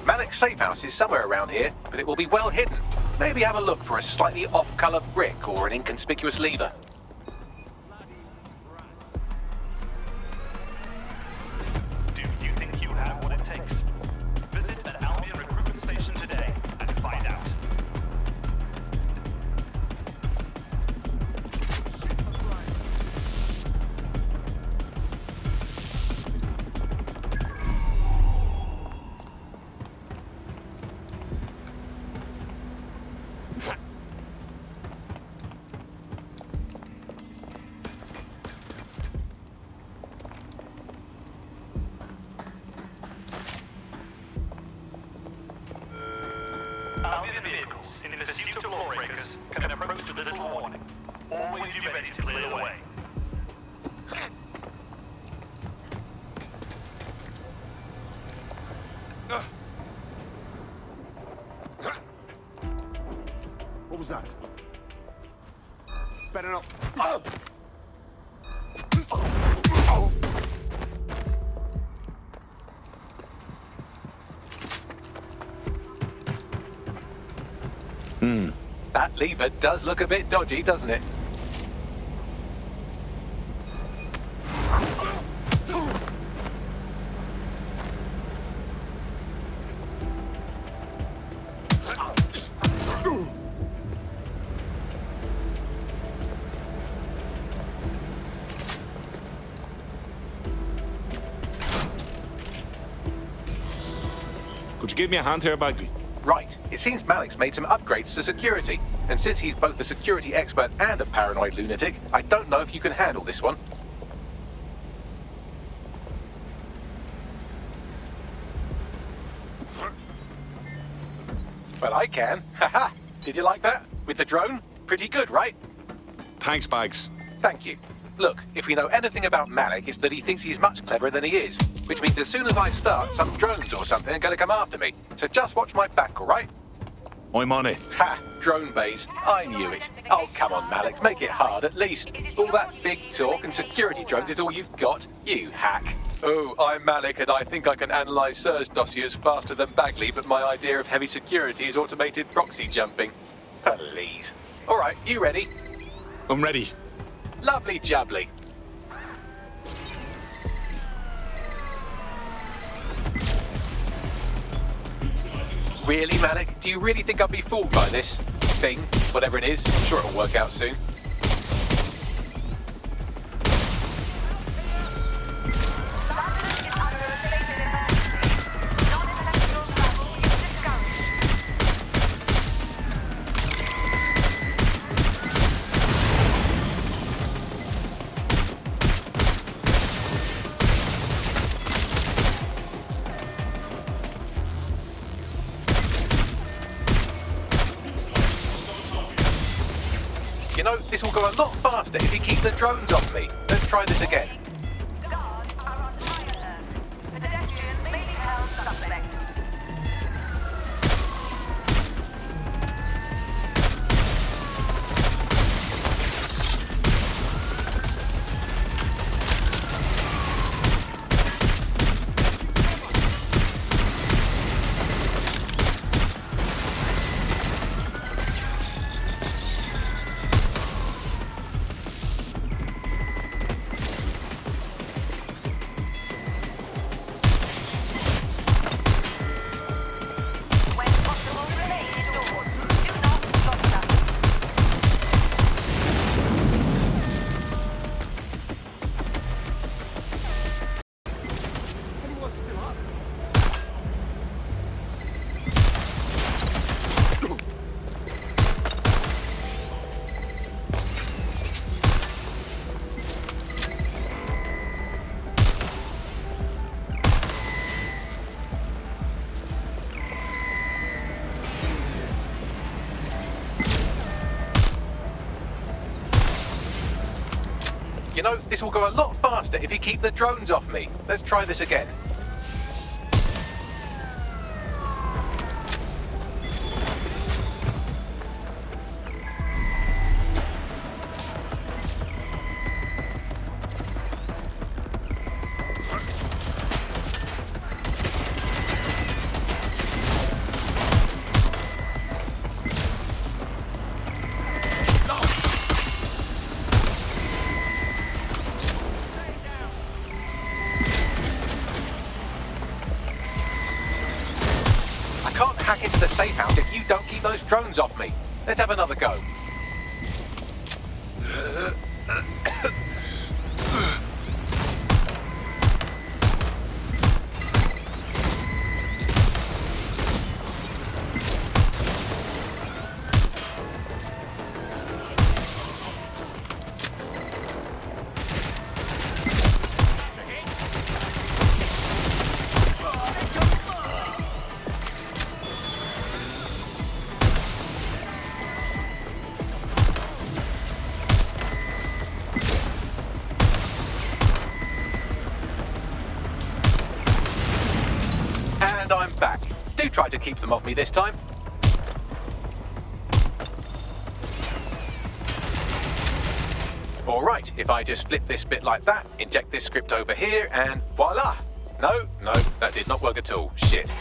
Speaker 1: Malik's safe house is somewhere around here, but it will be well hidden. Maybe have a look for a slightly off-colour brick or an inconspicuous lever.
Speaker 11: Do you think you have what it takes? Visit an Albion recruitment station today and find out. Albion vehicles in pursuit of lawbreakers can approach with little warning. Always be ready to clear the way.
Speaker 20: What was that? Better not.
Speaker 1: That lever does look a bit dodgy, doesn't it?
Speaker 9: Could you give me a hand here, Bagley?
Speaker 1: Right. It seems Malik's made some upgrades to security. And since he's both a security expert and a paranoid lunatic, I don't know if you can handle this one. Well, I can. Haha! Did you like that? With the drone? Pretty good, right?
Speaker 9: Thanks, Bags.
Speaker 1: Thank you. Look, if we know anything about Malik, it's that he thinks he's much cleverer than he is. Which means as soon as I start, some drones or something are going to come after me. So just watch my back, all right?
Speaker 9: I'm on it.
Speaker 1: Ha! Drone bays. I knew it. Oh, come on, Malik. Make it hard, at least. All that big talk and security drones is all you've got? You hack. Oh, I'm Malik, and I think I can analyse SIRS dossiers faster than Bagley, but my idea of heavy security is automated proxy jumping. Please. All right, you ready?
Speaker 9: I'm ready.
Speaker 1: Lovely jubbly. Really, Malik? Do you really think I'll be fooled by this thing? Whatever it is, I'm sure it'll work out soon. You know, this will go a lot faster if you keep the drones off me. Let's try this again. You know, this will go a lot faster if you keep the drones off me. Let's try this again. Hack into the safe house if you don't keep those drones off me. Let's have another go. And I'm back. Do try to keep them off me this time. Alright, if I just flip this bit like that, inject this script over here, and voila! No, that did not work at all. Shit.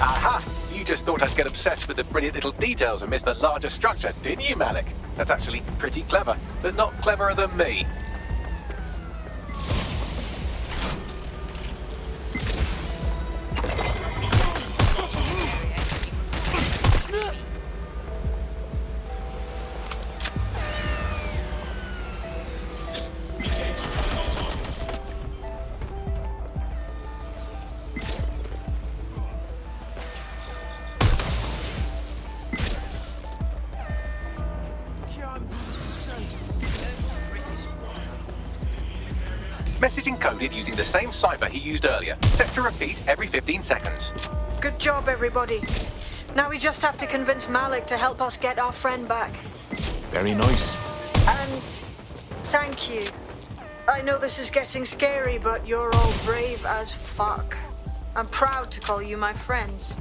Speaker 1: Aha! You just thought I'd get obsessed with the brilliant little details and miss the larger structure, didn't you, Malik? That's actually pretty clever, but not cleverer than me. Message encoded using the same cipher he used earlier, set to repeat every 15 seconds.
Speaker 4: Good job, everybody. Now we just have to convince Malik to help us get our friend back.
Speaker 9: Very nice.
Speaker 4: And thank you. I know this is getting scary, but you're all brave as fuck. I'm proud to call you my friends.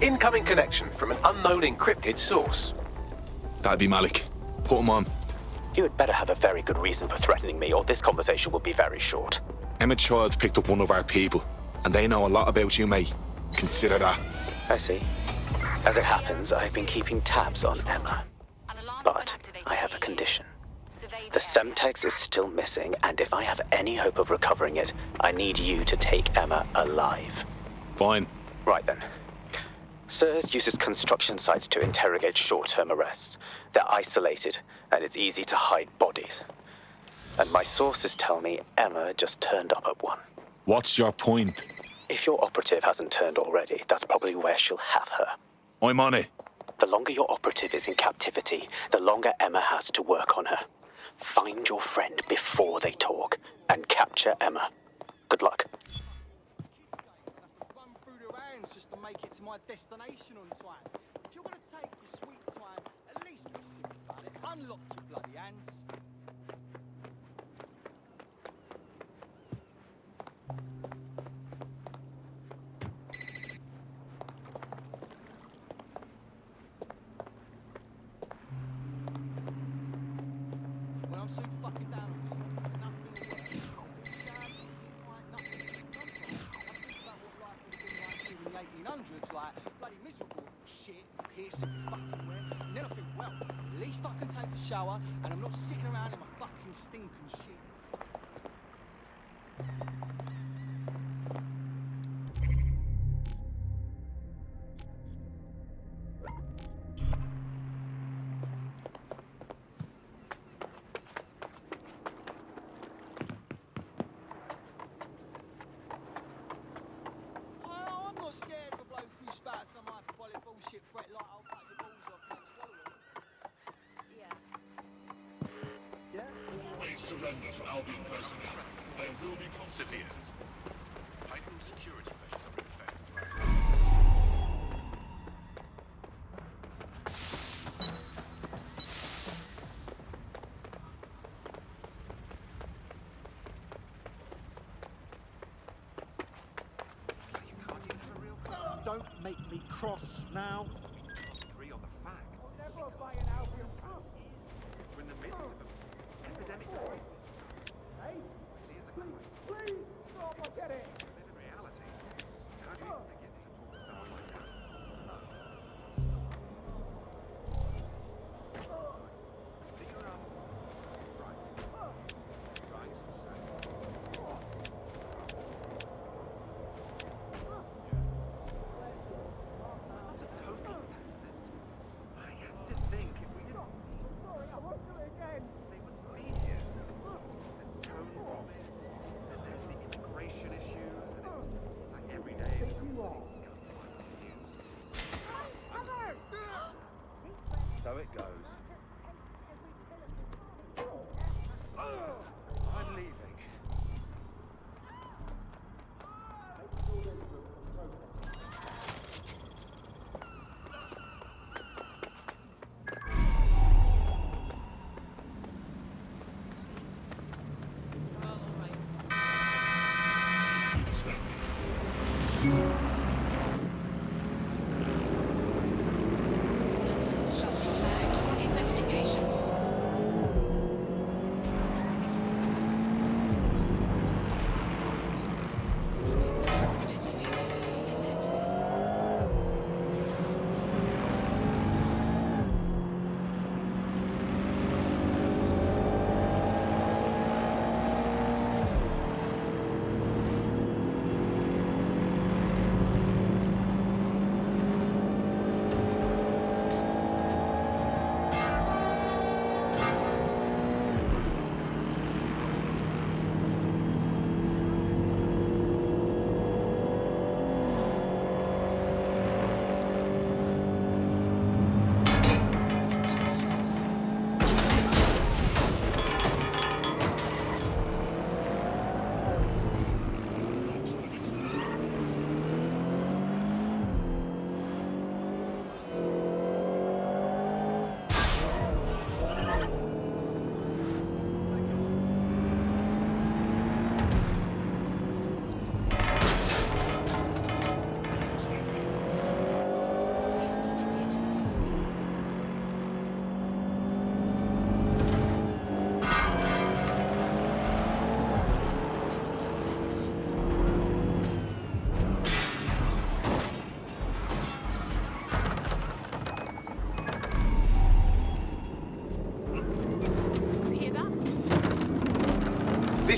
Speaker 1: Incoming connection from an unknown encrypted source.
Speaker 9: That'd be Malik. Put him on.
Speaker 3: You had better have a very good reason for threatening me, or this conversation will be very short.
Speaker 9: Emma Childs picked up one of our people, and they know a lot about you, mate. Consider that.
Speaker 3: I see. As it happens, I've been keeping tabs on Emma. But I have a condition. The Semtex is still missing, and if I have any hope of recovering it, I need you to take Emma alive.
Speaker 9: Fine.
Speaker 3: Right then. SIRS uses construction sites to interrogate short-term arrests. They're isolated, and it's easy to hide bodies. And my sources tell me Emma just turned up at one.
Speaker 9: What's your point?
Speaker 3: If your operative hasn't turned already, that's probably where she'll have her.
Speaker 9: I'm on it.
Speaker 3: The longer your operative is in captivity, the longer Emma has to work on her. Find your friend before they talk, and capture Emma. Good luck.
Speaker 5: Just to make it to my destination on time. If you're gonna take your sweet time, at least be simple about it. Unlock your bloody hands. When I'm super fucking down, the 1800s, like bloody miserable shit, piercing fucking wear. And then I think, well, at least I can take a shower and I'm not sitting around in my fucking stinking shit.
Speaker 20: Surrender to Albion personnel. They will be severe. Heightened security measures are in effect throughout.
Speaker 5: Don't make me cross now. Agree on the facts. Never buy an Albion pub. We're in the midst of an epidemic. Hey, please, stop! I get it. In reality, how do you begin to talk to someone like that? So it goes. I'm leaving.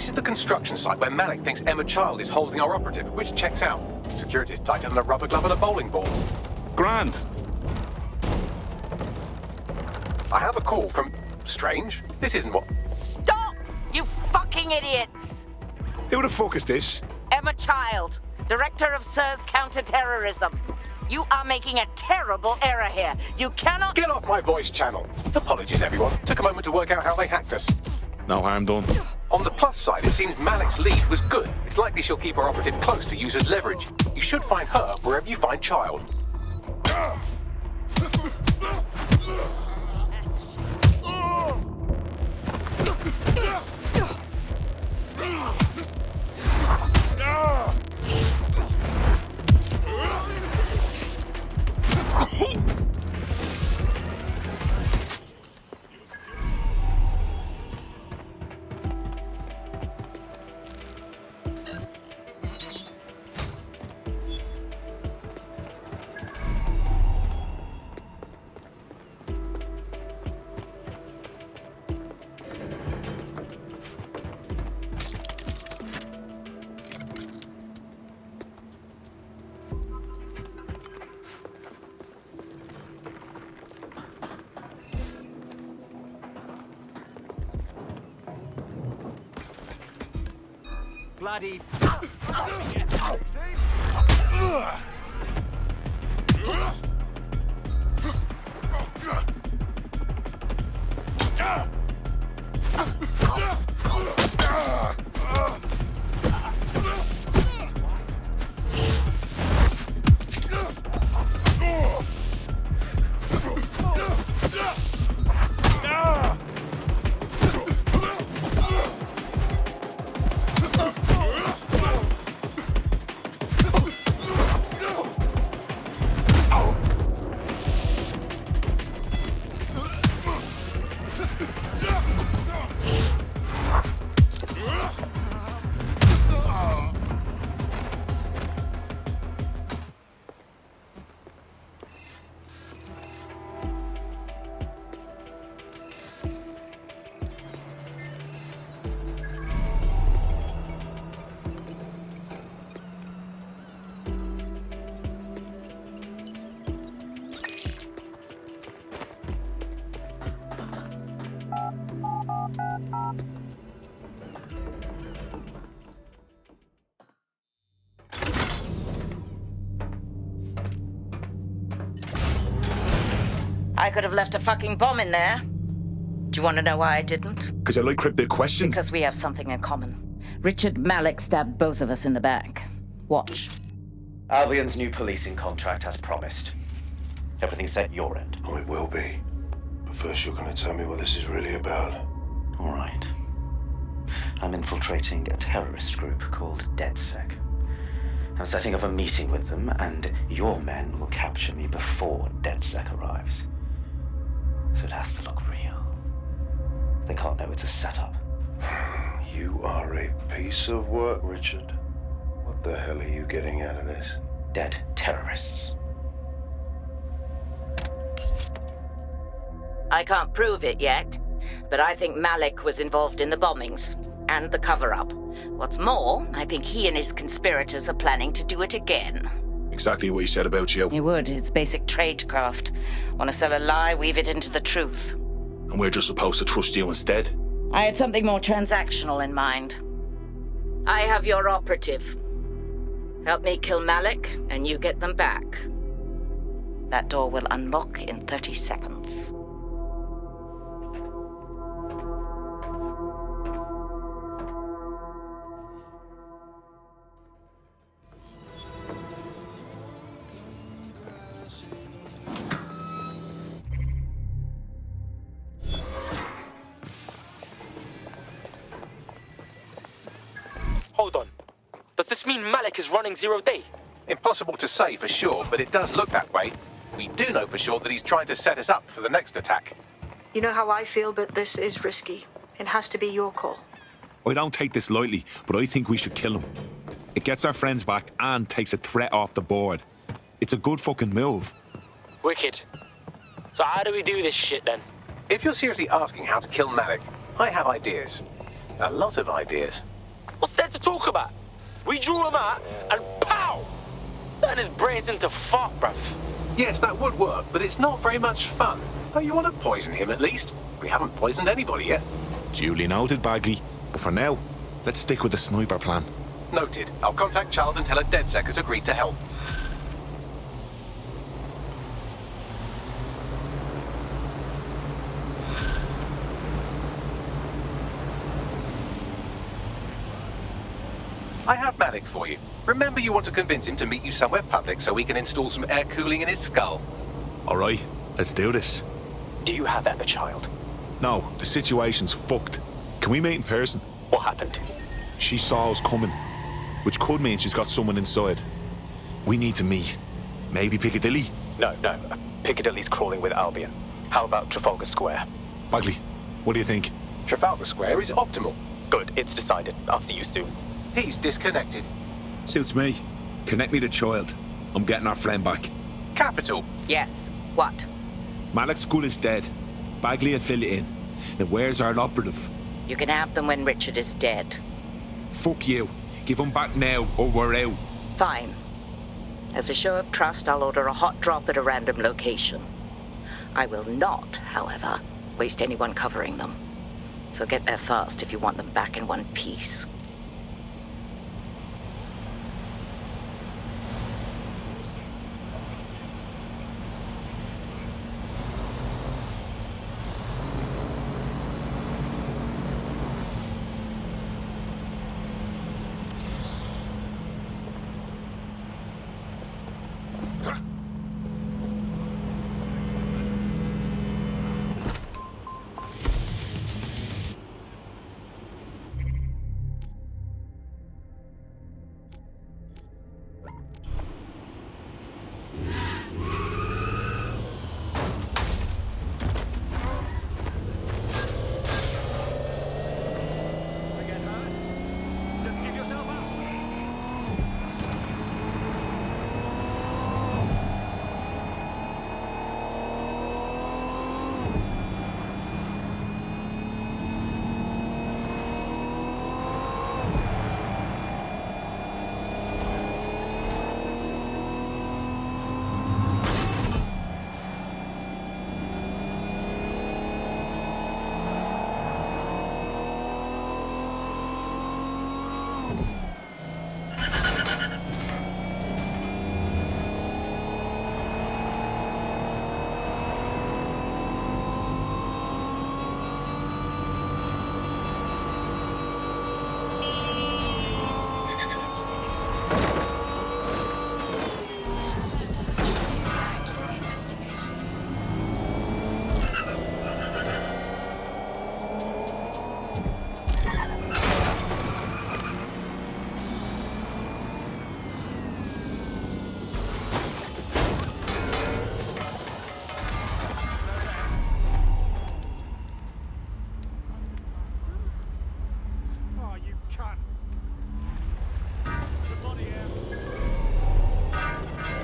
Speaker 1: This is the construction site where Malik thinks Emma Child is holding our operative, which checks out. Security's tighter than a rubber glove and a bowling ball.
Speaker 9: Grand.
Speaker 1: I have a call from... Strange. This isn't what...
Speaker 21: Stop, you fucking idiots!
Speaker 9: Who the fuck is this?
Speaker 21: Emma Child, Director of SIRS Counter-Terrorism. You are making a terrible error here. You cannot...
Speaker 1: Get off my voice channel. Apologies, everyone. Took a moment to work out how they hacked us.
Speaker 9: No harm done.
Speaker 1: On the plus side, it seems Malik's lead was good. It's likely she'll keep our operative close to use as leverage. You should find her wherever you find Child.
Speaker 5: Bloody...
Speaker 21: I could have left a fucking bomb in there. Do you want to know why I didn't?
Speaker 9: Because I like cryptic questions.
Speaker 21: Because we have something in common. Richard Malik stabbed both of us in the back. Watch.
Speaker 6: Albion's new policing contract as promised. Everything's set your end.
Speaker 20: Oh, it will be. But first you're going to tell me what this is really about.
Speaker 6: All right. I'm infiltrating a terrorist group called DedSec. I'm setting up a meeting with them, and your men will capture me before DedSec arrives. So it has to look real. They can't know it's a setup.
Speaker 20: You are a piece of work, Richard. What the hell are you getting out of this?
Speaker 6: Dead terrorists.
Speaker 21: I can't prove it yet, but I think Malik was involved in the bombings and the cover-up. What's more, I think he and his conspirators are planning to do it again.
Speaker 9: Exactly what he said about you.
Speaker 21: He would. It's basic tradecraft. Want to sell a lie, weave it into the truth.
Speaker 9: And we're just supposed to trust you instead?
Speaker 21: I had something more transactional in mind. I have your operative. Help me kill Malik, and you get them back. That door will unlock in 30 seconds.
Speaker 10: Hold on. Does this mean Malik is running 0 day?
Speaker 1: Impossible to say for sure, but it does look that way. We do know for sure that he's trying to set us up for the next attack.
Speaker 4: You know how I feel, but this is risky. It has to be your call.
Speaker 9: I don't take this lightly, but I think we should kill him. It gets our friends back and takes a threat off the board. It's a good fucking move.
Speaker 10: Wicked. So how do we do this shit then?
Speaker 1: If you're seriously asking how to kill Malik, I have ideas. A lot of ideas.
Speaker 10: What's there to talk about? We drew him out and pow! Turn his brains into fart, bruv.
Speaker 1: Yes, that would work, but it's not very much fun. Oh, you want to poison him at least? We haven't poisoned anybody yet.
Speaker 9: Duly noted, Bagley. But for now, let's stick with the sniper plan.
Speaker 1: Noted. I'll contact Child and tell her DedSec has agreed to help. I have Malik for you. Remember, you want to convince him to meet you somewhere public so we can install some air cooling in his skull.
Speaker 9: All right, let's do this.
Speaker 3: Do you have Emma, Child?
Speaker 9: No, the situation's fucked. Can we meet in person?
Speaker 3: What happened?
Speaker 9: She saw us coming, which could mean she's got someone inside. We need to meet. Maybe Piccadilly?
Speaker 3: No. Piccadilly's crawling with Albion. How about Trafalgar Square?
Speaker 9: Bagley, what do you think?
Speaker 1: Trafalgar Square is optimal.
Speaker 3: Good, it's decided. I'll see you soon.
Speaker 1: He's disconnected.
Speaker 9: Suits me. Connect me to Child. I'm getting our friend back.
Speaker 1: Capital.
Speaker 21: Yes. What?
Speaker 9: Malik's good is dead. Bagley had filled it in. Now where's our operative?
Speaker 21: You can have them when Richard is dead.
Speaker 9: Fuck you. Give him back now or we're out.
Speaker 21: Fine. As a show of trust, I'll order a hot drop at a random location. I will not, however, waste anyone covering them. So get there fast if you want them back in one piece.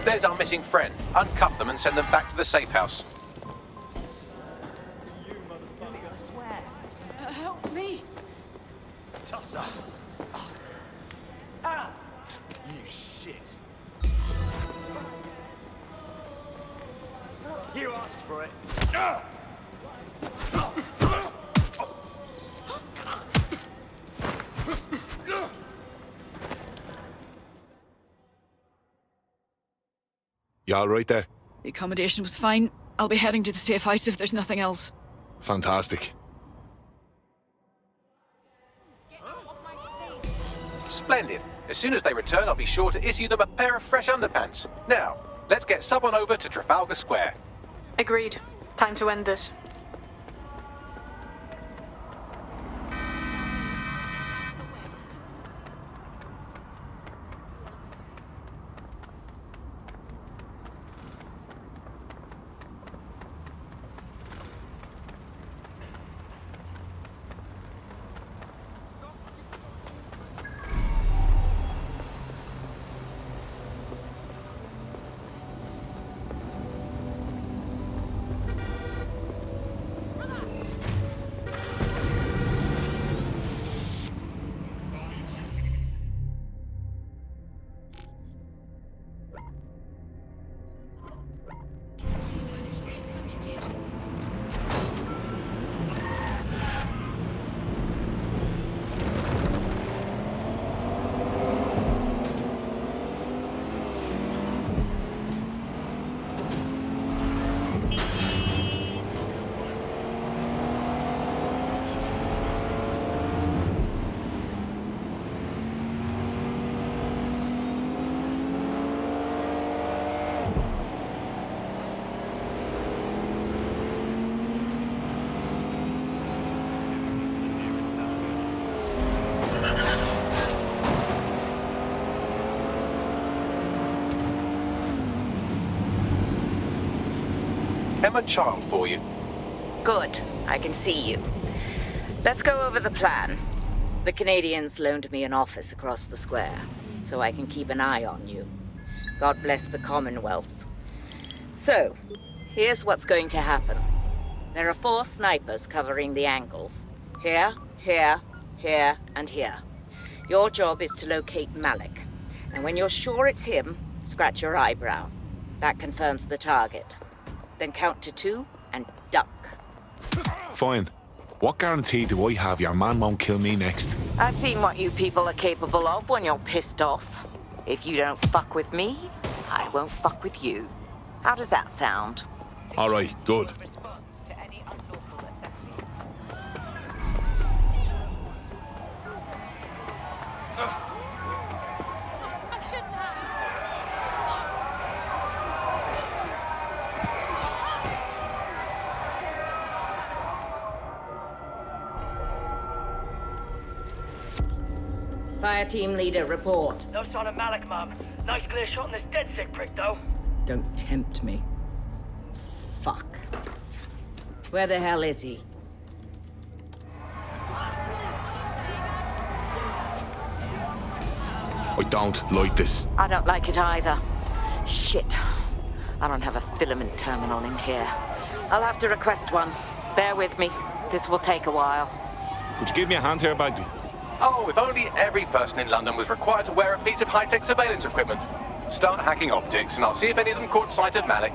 Speaker 1: There's our missing friend. Uncuff them and send them back to the safe house.
Speaker 7: Help me!
Speaker 5: Toss up. Ah! You shit. You asked for it. Ah!
Speaker 9: You all right there?
Speaker 7: The accommodation was fine. I'll be heading to the safe house if there's nothing else.
Speaker 9: Fantastic.
Speaker 1: Splendid. As soon as they return, I'll be sure to issue them a pair of fresh underpants. Now, let's get someone over to Trafalgar Square.
Speaker 4: Agreed. Time to end this.
Speaker 1: Emma Child for you.
Speaker 21: Good. I can see you. Let's go over the plan. The Canadians loaned me an office across the square, so I can keep an eye on you. God bless the Commonwealth. So, here's what's going to happen. There are 4 snipers covering the angles. Here, here, here, and here. Your job is to locate Malik. And when you're sure it's him, scratch your eyebrow. That confirms the target. Then count to 2 and duck.
Speaker 9: Fine. What guarantee do I have your man won't kill me next?
Speaker 21: I've seen what you people are capable of when you're pissed off. If you don't fuck with me, I won't fuck with you. How does that sound?
Speaker 9: All right, good.
Speaker 21: Fire team leader, report.
Speaker 8: No sign of Malik, Mum. Nice clear shot on this DedSec prick, though.
Speaker 24: Don't tempt me.
Speaker 21: Fuck. Where the hell is he?
Speaker 9: I don't like this.
Speaker 21: I don't like it either. Shit. I don't have a filament terminal in here. I'll have to request one. Bear with me. This will take a while.
Speaker 9: Could you give me a hand here, Bagley?
Speaker 1: Oh, if only every person in London was required to wear a piece of high-tech surveillance equipment. Start hacking optics, and I'll see if any of them caught sight of Malik.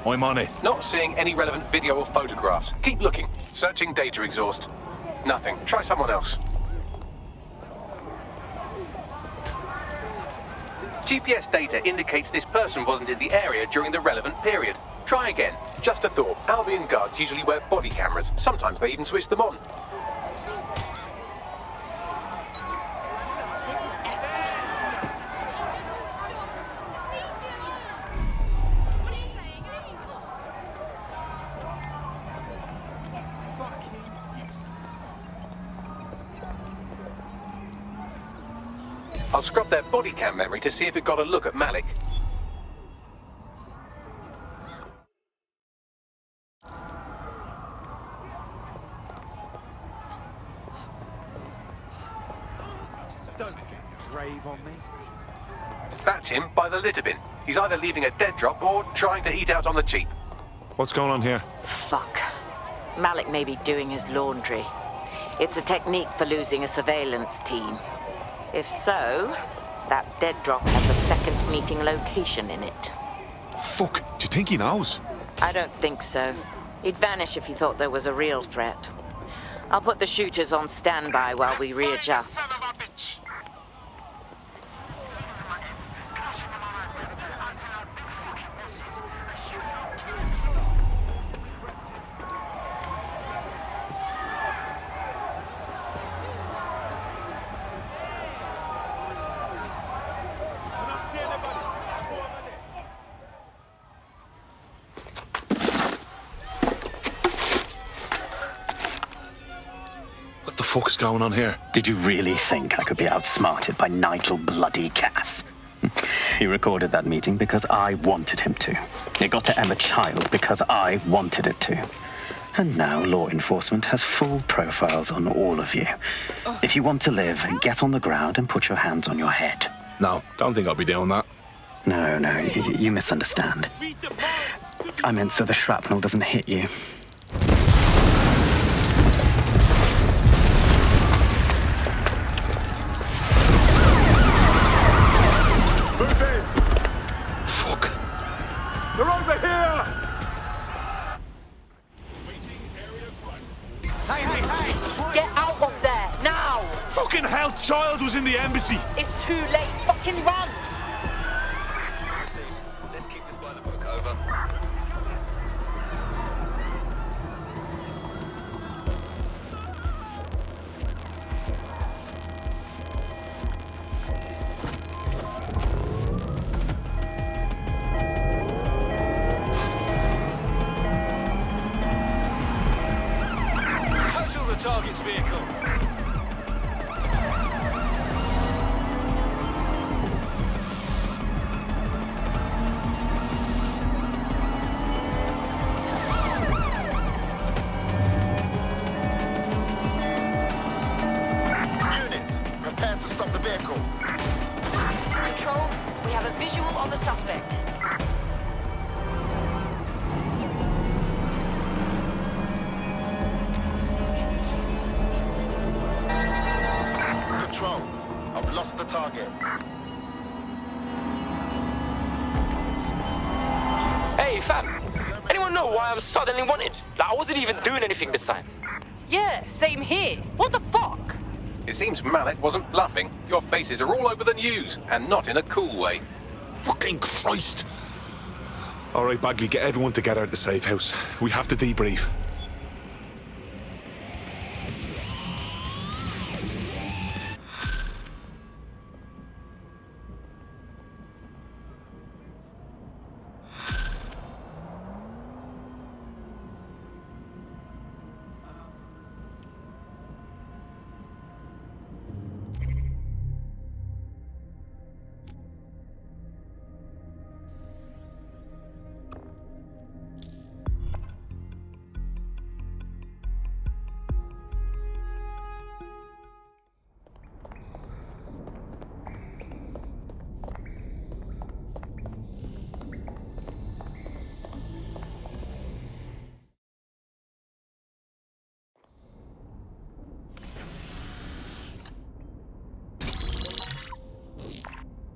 Speaker 9: I'm on it.
Speaker 1: Not seeing any relevant video or photographs. Keep looking. Searching data exhaust. Nothing. Try someone else. GPS data indicates this person wasn't in the area during the relevant period. Try again. Just a thought. Albion guards usually wear body cameras. Sometimes they even switch them on. I'll scrub their body cam memory to see if it got a look at Malik.
Speaker 5: Don't get brave on me.
Speaker 1: That's him by the litter bin. He's either leaving a dead drop or trying to eat out on the cheap.
Speaker 9: What's going on here?
Speaker 21: Fuck. Malik may be doing his laundry. It's a technique for losing a surveillance team. If so, that dead drop has a second meeting location in it.
Speaker 9: Fuck, do you think he knows?
Speaker 21: I don't think so. He'd vanish if he thought there was a real threat. I'll put the shooters on standby while we readjust.
Speaker 9: What the fuck's going on here?
Speaker 3: Did you really think I could be outsmarted by Nigel bloody Cass? He recorded that meeting because I wanted him to. It got to Emma Child because I wanted it to. And now law enforcement has full profiles on all of you. If you want to live, get on the ground and put your hands on your head.
Speaker 9: No, don't think I'll be doing that.
Speaker 3: No, you misunderstand. I meant so the shrapnel doesn't hit you.
Speaker 5: They're over here!
Speaker 21: Hey! Get out of there, now!
Speaker 9: Fucking hell, Child was in the embassy!
Speaker 21: It's too late, fucking run!
Speaker 12: Let's keep this by the book, over. Target's vehicle.
Speaker 10: target. Hey, fam. Anyone know why I was suddenly wanted? Like, I wasn't even doing anything this time.
Speaker 18: Yeah, same here. What the fuck?
Speaker 1: It seems Malik wasn't bluffing. Your faces are all over the news, and not in a cool way.
Speaker 9: Fucking Christ! All right, Bagley, get everyone together at the safe house. We have to debrief.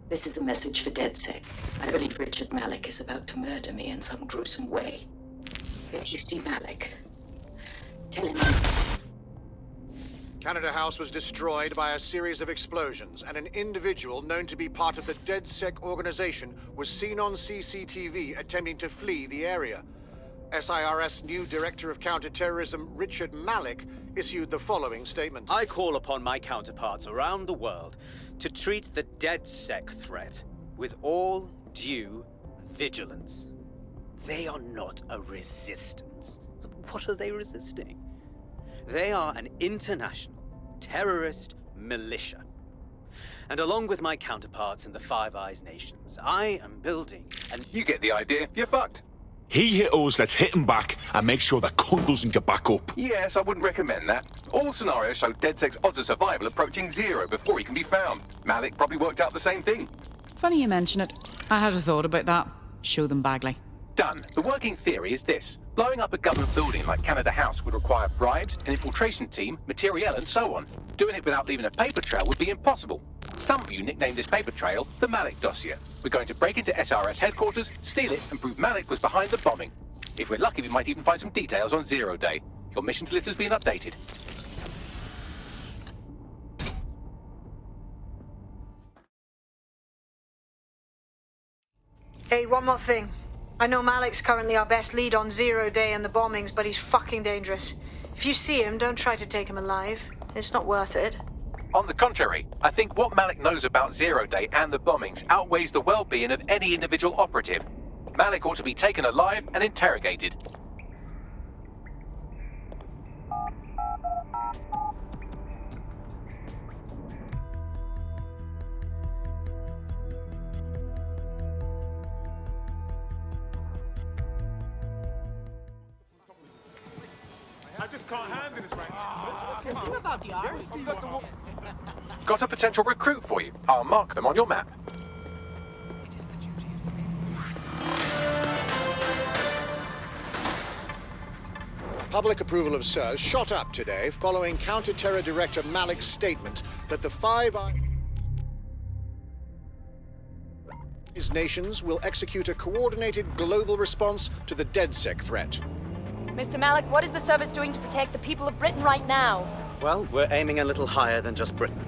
Speaker 21: This is a message for DedSec. I believe Richard Malik is about to murder me in some gruesome way. If you see Malik, tell him.
Speaker 26: Canada House was destroyed by a series of explosions, and an individual known to be part of the DedSec organization was seen on CCTV attempting to flee the area. SIRS new Director of Counterterrorism, Richard Malik, issued the following statement.
Speaker 13: I call upon my counterparts around the world to treat the DedSec threat with all due vigilance. They are not a resistance. What are they resisting? They are an international terrorist militia. And along with my counterparts in the Five Eyes nations, I am building an...
Speaker 1: You get the idea. You're fucked.
Speaker 9: He hit us, let's hit him back and make sure that cunt doesn't get back up.
Speaker 1: Yes, I wouldn't recommend that. All scenarios show DedSec's odds of survival approaching 0 before he can be found. Malik probably worked out the same thing.
Speaker 7: Funny you mention it. I had a thought about that. Show them Bagley.
Speaker 1: Done. The working theory is this. Blowing up a government building like Canada House would require bribes, an infiltration team, materiel, and so on. Doing it without leaving a paper trail would be impossible. Some of you nicknamed this paper trail the Malik dossier. We're going to break into SRS headquarters, steal it, and prove Malik was behind the bombing. If we're lucky, we might even find some details on 0 Day. Your missions list has been updated.
Speaker 4: Hey, one more thing. I know Malik's currently our best lead on 0 Day and the bombings, but he's fucking dangerous. If you see him, don't try to take him alive. It's not worth it.
Speaker 1: On the contrary, I think what Malik knows about 0 Day and the bombings outweighs the well-being of any individual operative. Malik ought to be taken alive and interrogated.
Speaker 11: I just can't handle this right now.
Speaker 18: About yours.
Speaker 1: Got a potential recruit for you. I'll mark them on your map.
Speaker 26: Public approval of SIRS shot up today following Counter-Terror Director Malik's statement that the Five Eyes nations will execute a coordinated global response to the DedSec threat.
Speaker 14: Mr. Malik, what is the service doing to protect the people of Britain right now?
Speaker 13: Well, we're aiming a little higher than just Britain.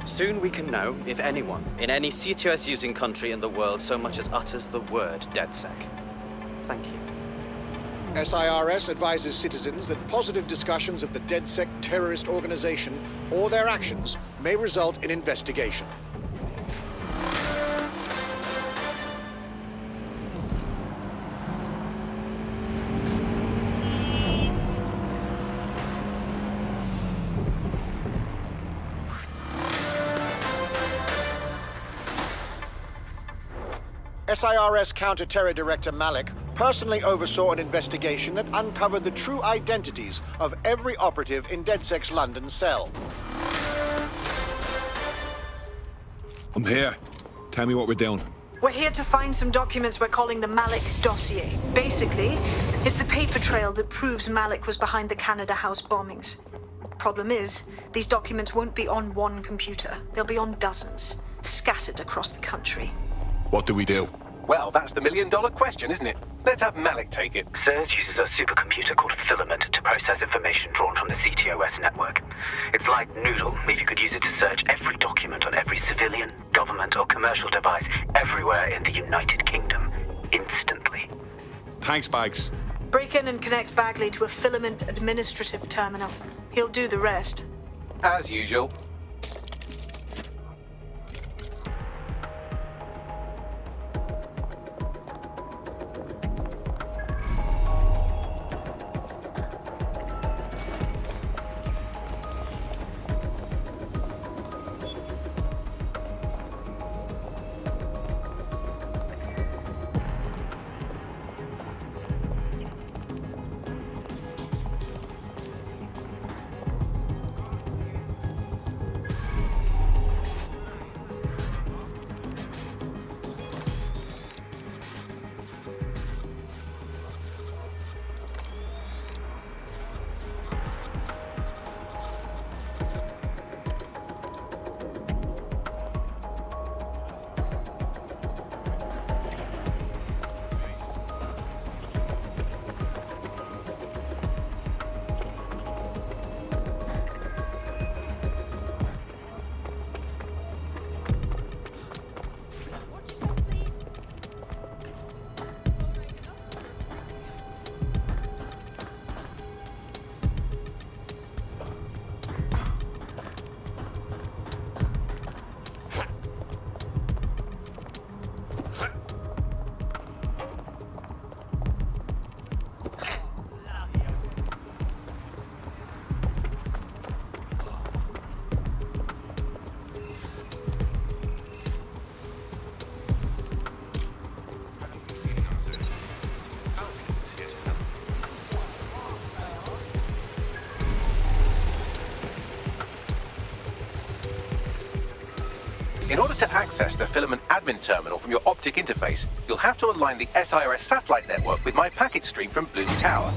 Speaker 13: Soon we can know if anyone in any CTOS-using country in the world so much as utters the word DedSec. Thank you.
Speaker 26: SIRS advises citizens that positive discussions of the DedSec terrorist organization or their actions may result in investigation. SIRS Counter-Terror Director Malik personally oversaw an investigation that uncovered the true identities of every operative in DedSec's London cell.
Speaker 9: I'm here. Tell me what we're doing.
Speaker 4: We're here to find some documents we're calling the Malik dossier. Basically, it's the paper trail that proves Malik was behind the Canada House bombings. Problem is, these documents won't be on one computer. They'll be on dozens, scattered across the country.
Speaker 9: What do we do?
Speaker 1: Well, that's the million-dollar question, isn't it? Let's have Malik take it.
Speaker 3: SIRS uses a supercomputer called Filament to process information drawn from the CTOS network. It's like Noodle, if you could use it to search every document on every civilian, government, or commercial device everywhere in the United Kingdom, instantly.
Speaker 9: Thanks, Bags.
Speaker 4: Break in and connect Bagley to a Filament administrative terminal. He'll do the rest.
Speaker 1: As usual. In order to access the Filament admin terminal from your optic interface, you'll have to align the SIRS satellite network with my packet stream from Bloom Tower.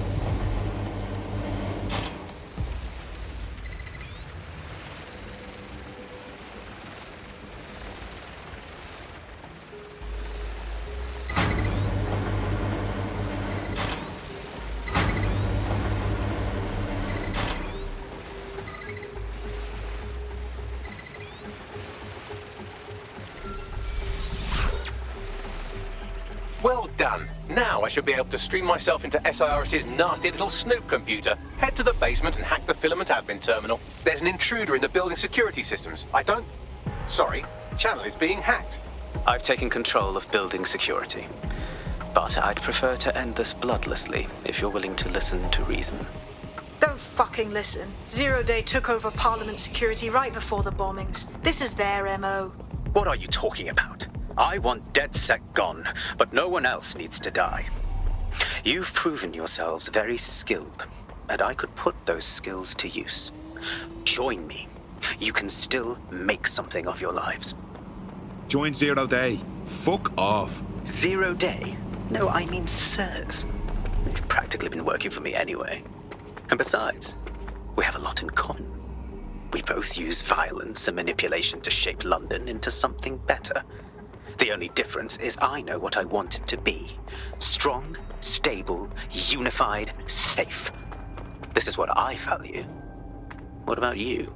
Speaker 1: Well done. Now I should be able to stream myself into SIRS's nasty little snoop computer, head to the basement and hack the Filament admin terminal. There's an intruder in the building security systems. Sorry, channel is being hacked.
Speaker 3: I've taken control of building security. But I'd prefer to end this bloodlessly, if you're willing to listen to reason.
Speaker 4: Don't fucking listen. Zero Day took over Parliament security right before the bombings. This is their MO.
Speaker 3: What are you talking about? I want DedSec gone, but no one else needs to die. You've proven yourselves very skilled, and I could put those skills to use. Join me. You can still make something of your lives.
Speaker 9: Join Zero Day. Fuck off.
Speaker 3: Zero Day? No, I mean SIRS. You've practically been working for me anyway. And besides, we have a lot in common. We both use violence and manipulation to shape London into something better. The only difference is I know what I want it to be. Strong, stable, unified, safe. This is what I value. What about you?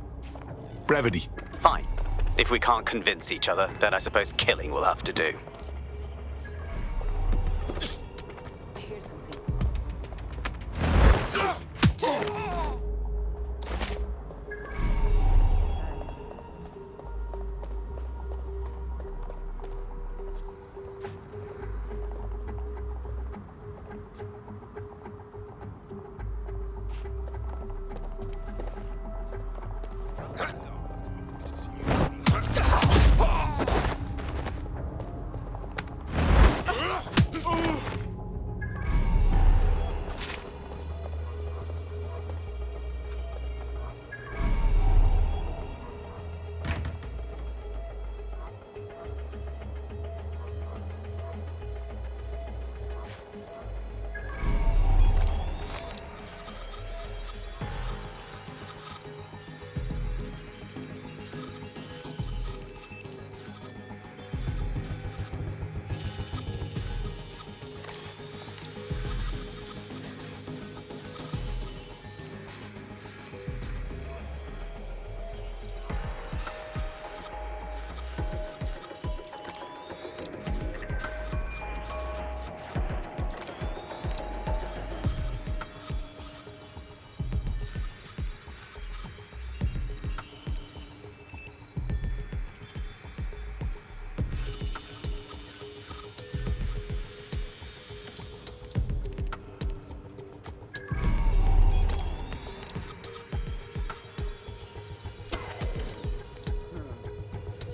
Speaker 9: Brevity.
Speaker 3: Fine. If we can't convince each other, then I suppose killing will have to do.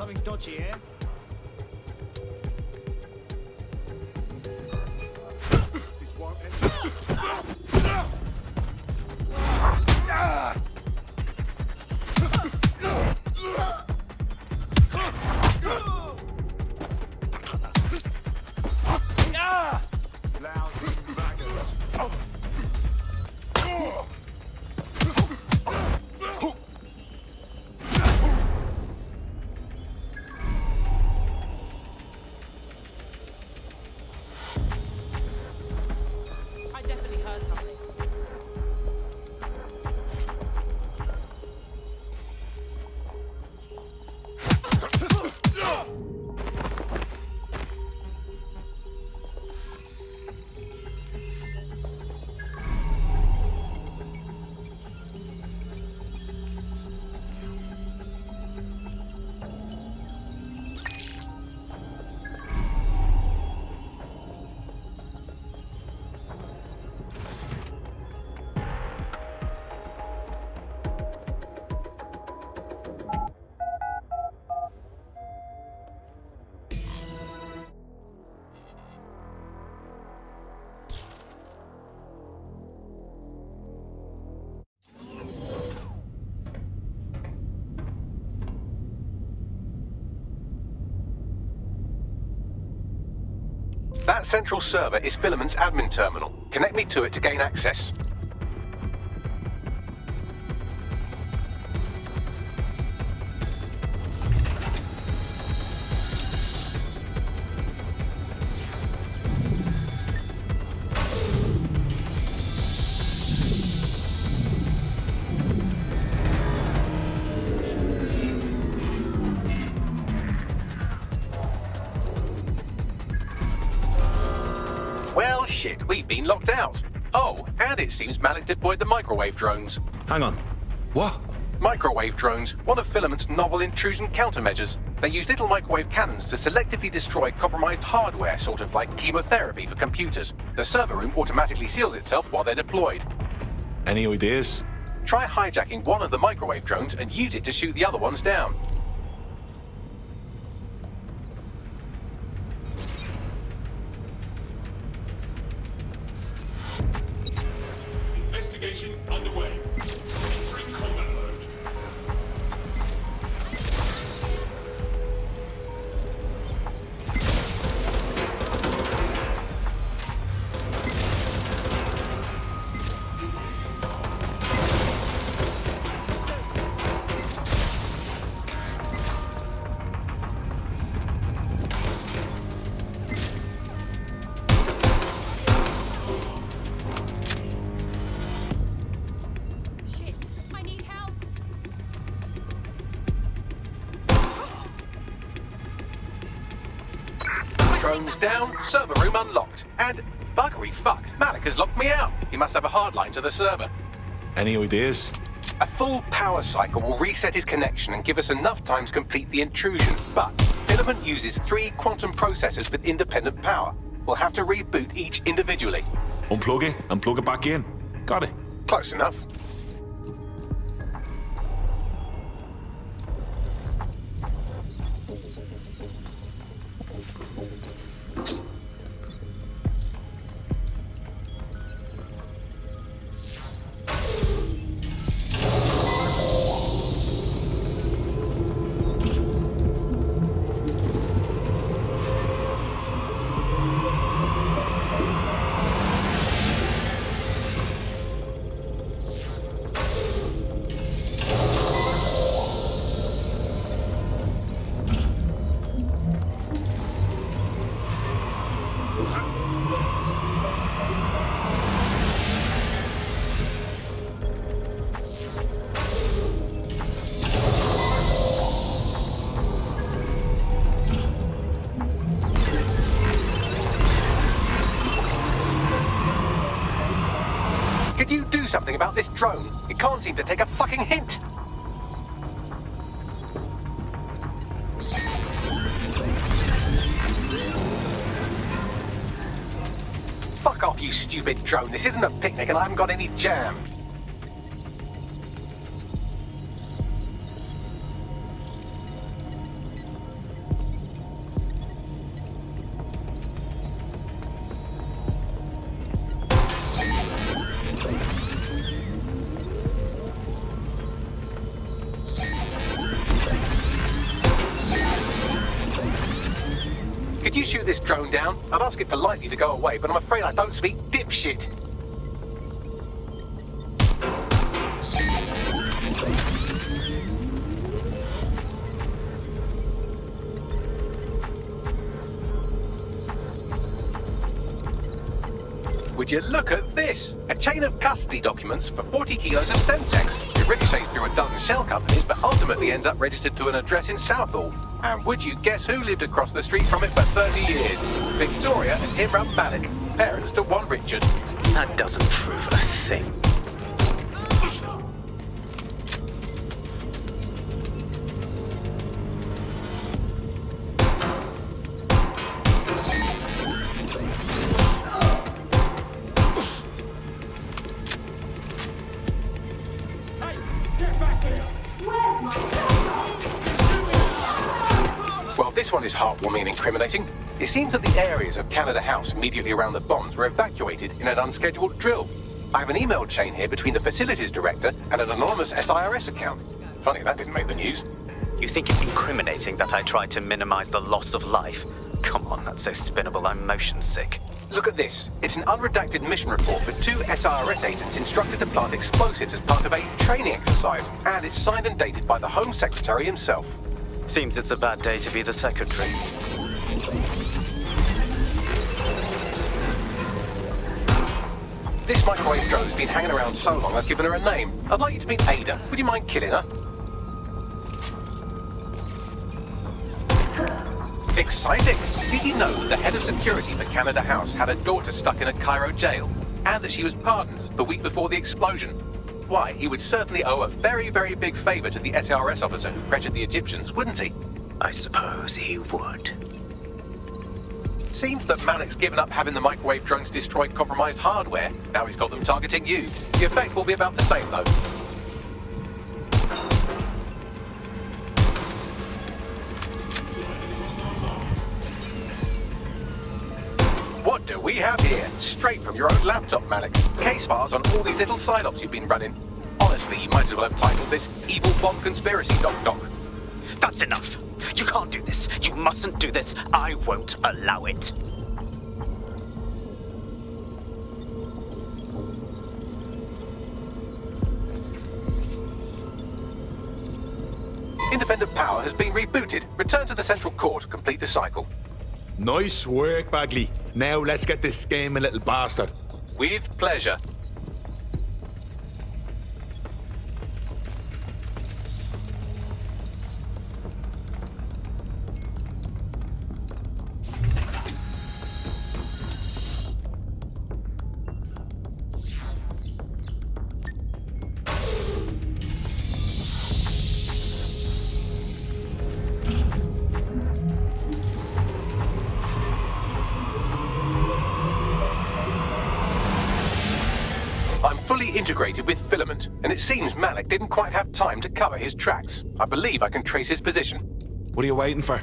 Speaker 15: Something's dodgy here.
Speaker 5: This won't end. Lousy maggots.
Speaker 18: I definitely heard something.
Speaker 1: That central server is Filament's admin terminal. Connect me to it to gain access. Well, shit, we've been locked out. Oh, and it seems Malik deployed the microwave drones.
Speaker 9: Hang on. What?
Speaker 1: Microwave drones, one of Filament's novel intrusion countermeasures. They use little microwave cannons to selectively destroy compromised hardware, sort of like chemotherapy for computers. The server room automatically seals itself while they're deployed.
Speaker 9: Any ideas?
Speaker 1: Try hijacking one of the microwave drones and use it to shoot the other ones down.
Speaker 20: Investigation underway. Entering combat mode.
Speaker 18: Shit, I need help.
Speaker 1: Drones down, server room unlocked. And buggery fuck, Malik has locked me out. He must have a hard line to the server.
Speaker 9: Any ideas?
Speaker 1: A full power cycle will reset his connection and give us enough time to complete the intrusion. But Filament uses 3 quantum processors with independent power. We'll have to reboot each individually.
Speaker 9: Unplug it and plug it back in. Got it.
Speaker 1: Close enough. Could you do something about this drone? It can't seem to take a fucking hint. Fuck off, you stupid drone. This isn't a picnic and I haven't got any jam. shoot this drone down? I'd ask it politely to go away, but I'm afraid I don't speak dipshit. Would you look at this? A chain of custody documents for 40 kilos of Semtex. It ricochets through a dozen shell companies, but ultimately ends up registered to an address in Southall. And would you guess who lived across the street from it for 30 years? Victoria and Imran Malik, parents to one Richard.
Speaker 3: That doesn't prove a thing.
Speaker 1: This one is heartwarming and incriminating. It seems that the areas of Canada House immediately around the bombs were evacuated in an unscheduled drill. I have an email chain here between the facilities director and an anonymous SIRS account. Funny that didn't make the news.
Speaker 3: You think it's incriminating that I tried to minimize the loss of life? Come on, that's so spinnable, I'm motion sick.
Speaker 1: Look at this. It's an unredacted mission report for 2 SIRS agents instructed to plant explosives as part of a training exercise, and it's signed and dated by the Home Secretary himself.
Speaker 3: Seems it's a bad day to be the secretary.
Speaker 1: This microwave drone's been hanging around so long I've given her a name. I'd like you to meet Ada. Would you mind killing her? Exciting! Did you know the head of security for Canada House had a daughter stuck in a Cairo jail? And that she was pardoned the week before the explosion? Why, he would certainly owe a very, very big favor to the SRS officer who pressured the Egyptians, wouldn't he?
Speaker 3: I suppose he would.
Speaker 1: Seems that Malik's given up having the microwave drones destroy compromised hardware. Now he's got them targeting you. The effect will be about the same, though. What do we have here? Straight from your own laptop, Malik. Case files on all these little side ops you've been running. Honestly, you might as well have titled this Evil Bomb Conspiracy, Doc.
Speaker 3: That's enough. You can't do this. You mustn't do this. I won't allow it.
Speaker 1: Independent power has been rebooted. Return to the central core to complete the cycle.
Speaker 9: Nice work, Bagley. Now let's get this scheming little bastard.
Speaker 1: With pleasure. Integrated with Filament, and it seems Malik didn't quite have time to cover his tracks. I believe I can trace his position.
Speaker 9: What are you waiting for?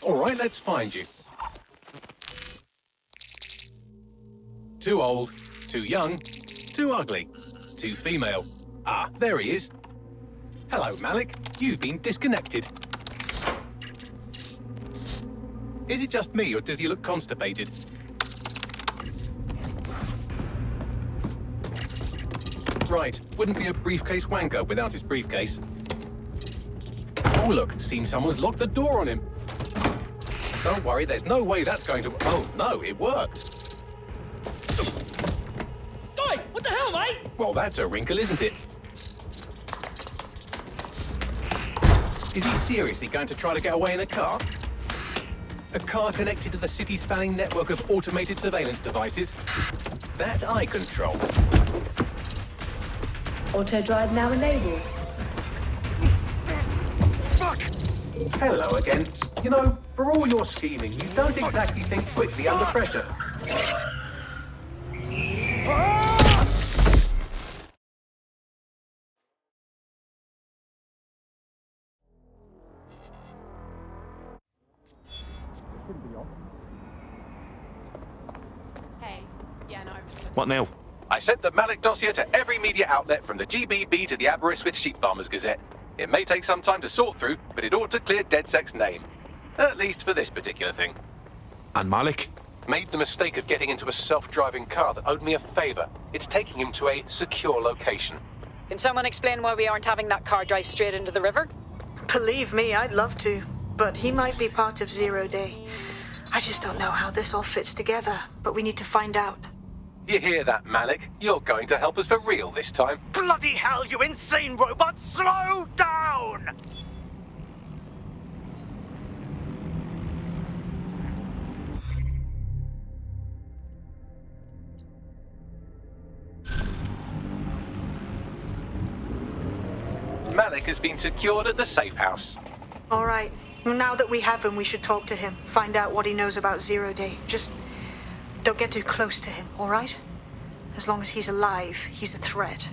Speaker 1: All right, let's find you. Too old, too young, too ugly, too female. Ah, there he is. Hello, Malik. You've been disconnected. Is it just me, or does he look constipated? Right, wouldn't be a briefcase wanker without his briefcase. Oh look, seems someone's locked the door on him. Don't worry, there's no way that's going to... Oh no, it worked.
Speaker 8: Oi, what the hell, mate?
Speaker 1: Well, that's a wrinkle, isn't it? Is he seriously going to try to get away in a car? A car connected to the city-spanning network of automated surveillance devices? That I control.
Speaker 15: Auto drive now enabled.
Speaker 1: Fuck! Hello again. You know, for all your scheming, you don't exactly think quickly under pressure.
Speaker 15: Hey, yeah, no,
Speaker 9: What now?
Speaker 1: I sent the Malik dossier to every media outlet from the GBB to the Aberystwyth Sheep Farmers Gazette. It may take some time to sort through, but it ought to clear DedSec's name. At least for this particular thing.
Speaker 9: And Malik?
Speaker 1: Made the mistake of getting into a self-driving car that owed me a favor. It's taking him to a secure location.
Speaker 16: Can someone explain why we aren't having that car drive straight into the river?
Speaker 4: Believe me, I'd love to. But he might be part of Zero Day. I just don't know how this all fits together, but we need to find out.
Speaker 1: You hear that, Malik? You're going to help us for real this time.
Speaker 8: Bloody hell, you insane robot! Slow down!
Speaker 1: Malik has been secured at the safe house.
Speaker 4: All right. Well, now that we have him, we should talk to him. Find out what he knows about Zero Day. Just don't get too close to him, all right? As long as he's alive, he's a threat.